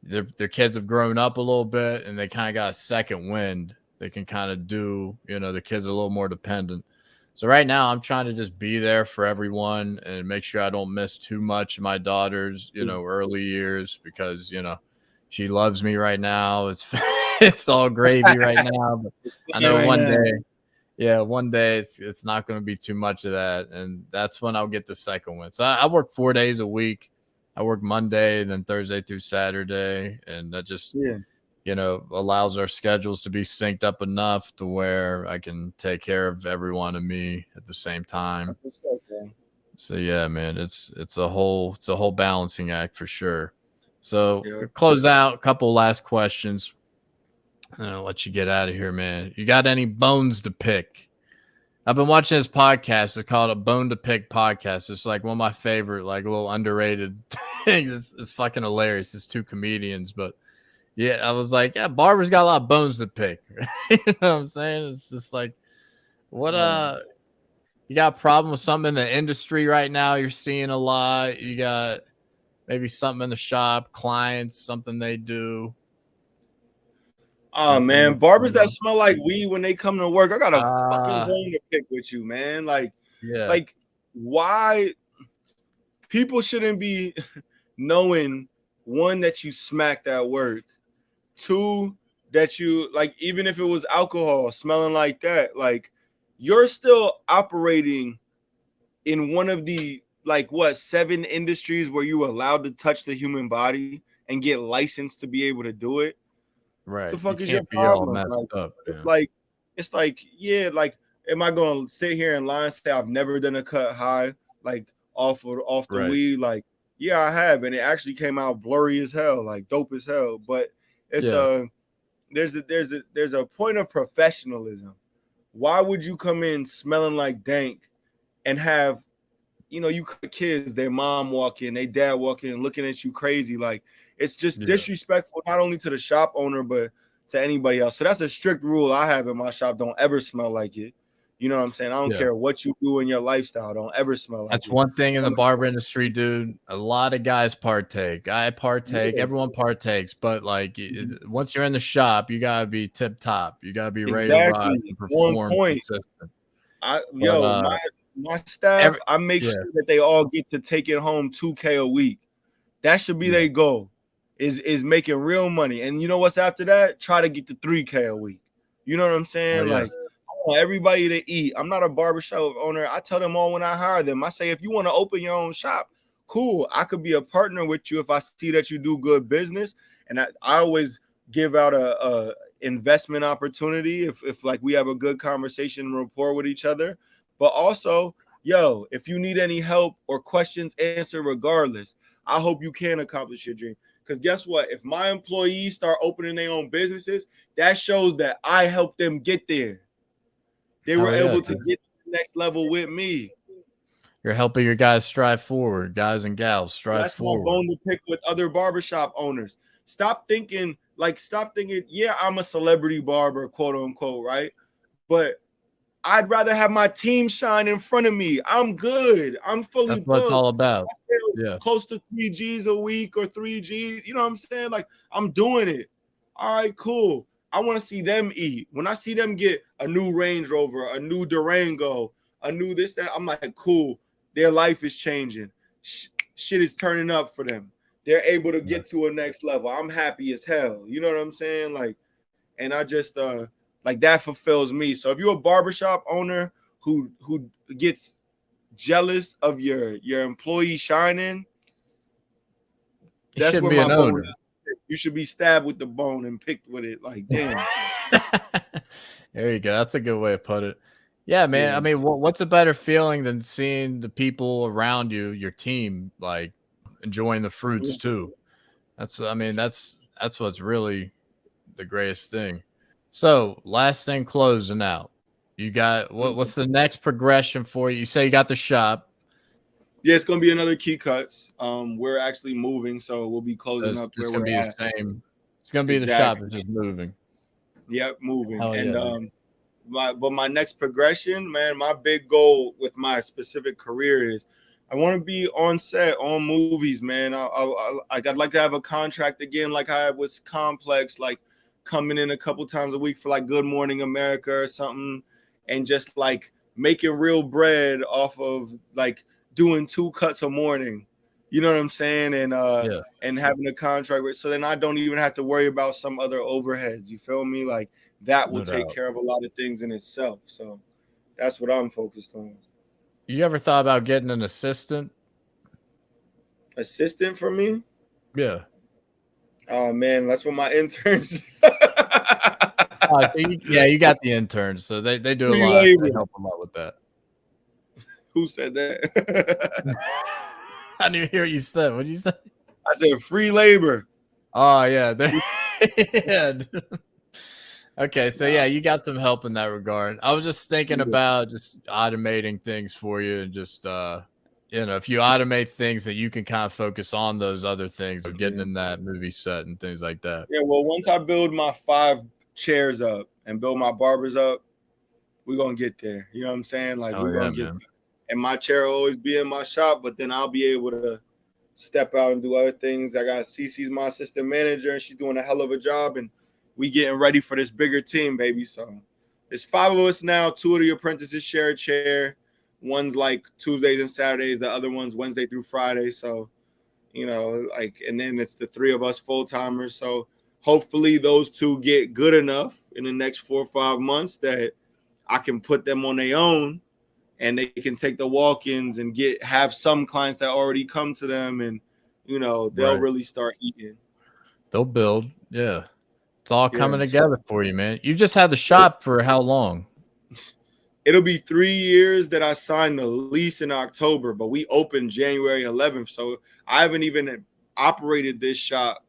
their kids have grown up a little bit and they kind of got a second wind. They can kind of do, you know, the kids are a little more dependent. So right now I'm trying to just be there for everyone and make sure I don't miss too much of my daughter's, you know, early years, because, you know, she loves me right now. It's all gravy right now. But I know one day it's not going to be too much of that. And that's when I'll get the second win. So I work 4 days a week. I work Monday, then Thursday through Saturday. And that just, you know, allows our schedules to be synced up enough to where I can take care of everyone and me at the same time. So yeah, man, it's a whole balancing act for sure. So close out, a couple last questions, and I'll let you get out of here, man. You got any bones to pick? I've been watching this podcast. It's called a Bone to Pick podcast. It's like one of my favorite, like little underrated things. It's fucking hilarious. It's two comedians, but yeah, I was like, yeah, Barber's got a lot of bones to pick. You know what I'm saying? It's just like, what you got a problem with something in the industry right now you're seeing a lot? You got maybe something in the shop, clients, something they do. Oh man, barbers that smell like weed when they come to work. I got a fucking bone to pick with you, man. Like, like why people shouldn't be knowing, one, that you smacked at work, two, that you, like, even if it was alcohol smelling like that, like you're still operating in one of the, like, what, 7 industries where you allowed to touch the human body and get licensed to be able to do it. Right. The fuck is your problem? It's like, yeah, like, am I going to sit here and lie and say I've never done a cut high, like off the weed? Like, yeah, I have, and it actually came out blurry as hell, like dope as hell. But it's there's a point of professionalism. Why would you come in smelling like dank and have, you know, you kids, their mom walk in, their dad walk in, looking at you crazy? Like, it's just disrespectful, not only to the shop owner, but to anybody else. So that's a strict rule I have in my shop. Don't ever smell like it. You know what I'm saying? I don't care what you do in your lifestyle. Don't ever smell like it. That's one thing in the barber industry, dude. A lot of guys partake. I partake. Everyone partakes. But, like, once you're in the shop, you got to be tip-top. You got to be ready to rock and perform. Consistent. My staff, I make sure that they all get to take it home $2K a week. That should be their goal, is making real money. And you know what's after that? Try to get to $3K a week. You know what I'm saying? Like, I want everybody to eat. I'm not a barbershop owner. I tell them all when I hire them. I say, if you want to open your own shop, cool. I could be a partner with you if I see that you do good business. And I always give out a investment opportunity if like we have a good conversation and rapport with each other. But also, yo, if you need any help or questions answered regardless, I hope you can accomplish your dream. Because guess what? If my employees start opening their own businesses, that shows that I helped them get there. They were able to get to the next level with me. You're helping your guys strive forward, guys and gals strive forward. That's my bone to pick with other barbershop owners. Stop thinking, yeah, I'm a celebrity barber, quote unquote, right? But I'd rather have my team shine in front of me. I'm good. I'm fully That's what it's all about. yeah. Close to 3 G's a week or 3 G's. You know what I'm saying? Like, I'm doing it. All right, cool. I want to see them eat. When I see them get a new Range Rover, a new Durango, a new this, that, I'm like, cool. Their life is changing. Shit is turning up for them. They're able to get to a next level. I'm happy as hell. You know what I'm saying? Like, and I just like that fulfills me. So if you're a barbershop owner who gets jealous of your employee shining, that's where my bone is. You should be stabbed with the bone and picked with it. Like, damn. There you go. That's a good way to put it. Yeah, man. Yeah. I mean, what's a better feeling than seeing the people around you, your team, like enjoying the fruits too? That's what's really the greatest thing. So last thing, closing out. You got what's the next progression for you? You say you got the shop. Yeah, it's gonna be another Key Cuts. We're actually moving, so we'll be closing up where we're at. It's gonna be the shop, it's just moving. Yep, moving. And my next progression, man, my big goal with my specific career is I want to be on set, on movies, man. I'd like to have a contract again, like I was Complex, like coming in a couple times a week for like Good Morning America or something, and just like making real bread off of like doing 2 cuts a morning, you know what I'm saying? And and having a contract with, so then I don't even have to worry about some other overheads. You feel me? Like that will take care of a lot of things in itself. So that's what I'm focused on. You ever thought about getting an assistant? Assistant for me? Yeah. Oh man, that's what my interns. Yeah, you got the interns, so they do a lot. They help a lot with that. Who said that? I didn't hear what you said. What did you say? I said free labor. Oh yeah, yeah. Okay, so yeah, you got some help in that regard. I was just thinking about just automating things for you, and just if you automate things, that you can kind of focus on those other things of getting in that movie set and things like that. Yeah, well, once I build my 5 chairs up and build my barbers up, we're gonna get there. You know what I'm saying? Like we're gonna get there. And my chair will always be in my shop, but then I'll be able to step out and do other things. I got Cece's my assistant manager, and she's doing a hell of a job, and we getting ready for this bigger team, baby. So there's 5 of us now. 2 of the apprentices share a chair. One's like Tuesdays and Saturdays. The other one's Wednesday through Friday. So, like, and then it's the 3 of us full-timers. So hopefully those 2 get good enough in the next 4 or 5 months that I can put them on their own, and they can take the walk-ins and have some clients that already come to them, and they'll really start eating. They'll build. Yeah. It's all coming together for you, man. You just had the shop for how long? It'll be 3 years that I signed the lease in October, but we opened January 11th. So I haven't even operated this shop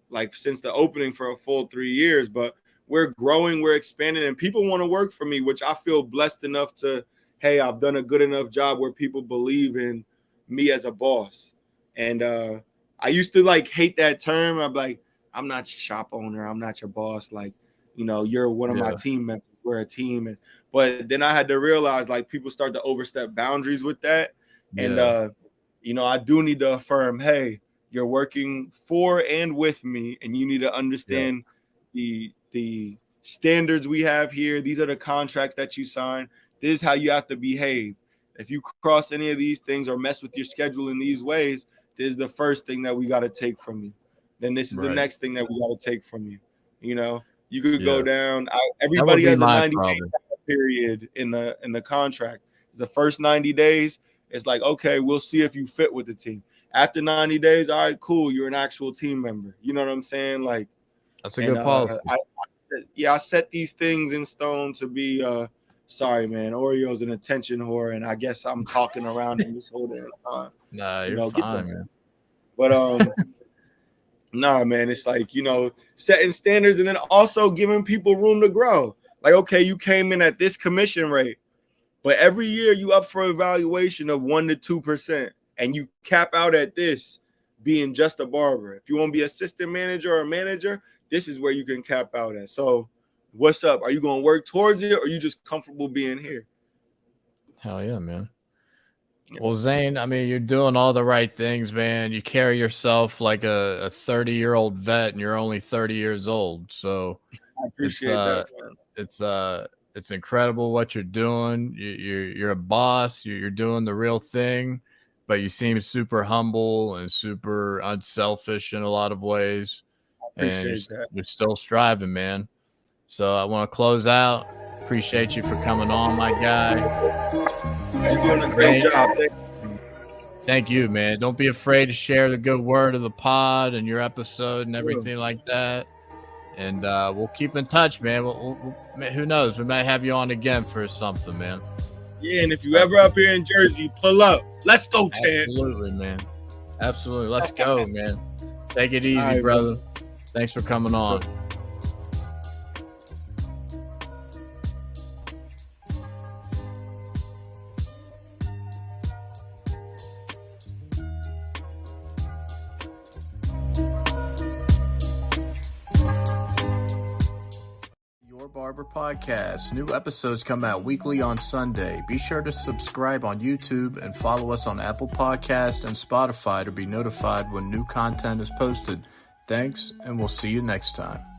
like since the opening for a full 3 years, but we're growing, we're expanding, and people want to work for me, which I feel blessed enough to, hey, I've done a good enough job where people believe in me as a boss. And I used to like hate that term. I'm like, I'm not your shop owner. I'm not your boss. Like, you're one of my team members. We're a team. But then I had to realize, like, people start to overstep boundaries with that. And, I do need to affirm, hey, you're working for and with me, and you need to understand the standards we have here. These are the contracts that you sign. This is how you have to behave. If you cross any of these things or mess with your schedule in these ways, this is the first thing that we got to take from you. Then this is the next thing that we got to take from you. You could go down. Everybody has a 90-day period in the contract. It's the first 90 days. It's like, okay, we'll see if you fit with the team. After 90 days, all right, cool. You're an actual team member. You know what I'm saying? Like, that's a good policy. I set these things in stone to be. Sorry, man. Oreo's an attention whore, and I guess I'm talking around him this whole damn time. Nah, you're fine, man. But nah, man. It's like, setting standards and then also giving people room to grow. Like, okay, you came in at this commission rate, but every year you up for evaluation of 1% to 2%, and you cap out at this being just a barber. If you want to be assistant manager or manager, this is where you can cap out at. So What's up? Are you going to work towards it, or are you just comfortable being here? Hell yeah, man. Well, Zane, I mean, you're doing all the right things, man. You carry yourself like a 30-year-old vet, and you're only 30 years old. So I appreciate that. It's incredible what you're doing. You're a boss. You're doing the real thing, but you seem super humble and super unselfish in a lot of ways. I appreciate that. You're still striving, man. So I want to close out. Appreciate you for coming on, my guy. You're doing a great job. Thank you, man. Don't be afraid to share the good word of the pod and your episode and everything like that. And we'll keep in touch, man. Who knows? We might have you on again for something, man. Yeah, and if you ever up here in Jersey, pull up. Let's go, Chad. Absolutely, man. Absolutely. Let's go, man. Take it easy, right, brother. Thanks for coming on. Barber Podcast. New episodes come out weekly on Sunday. Be sure to subscribe on YouTube and follow us on Apple Podcasts and Spotify to be notified when new content is posted. Thanks, and we'll see you next time.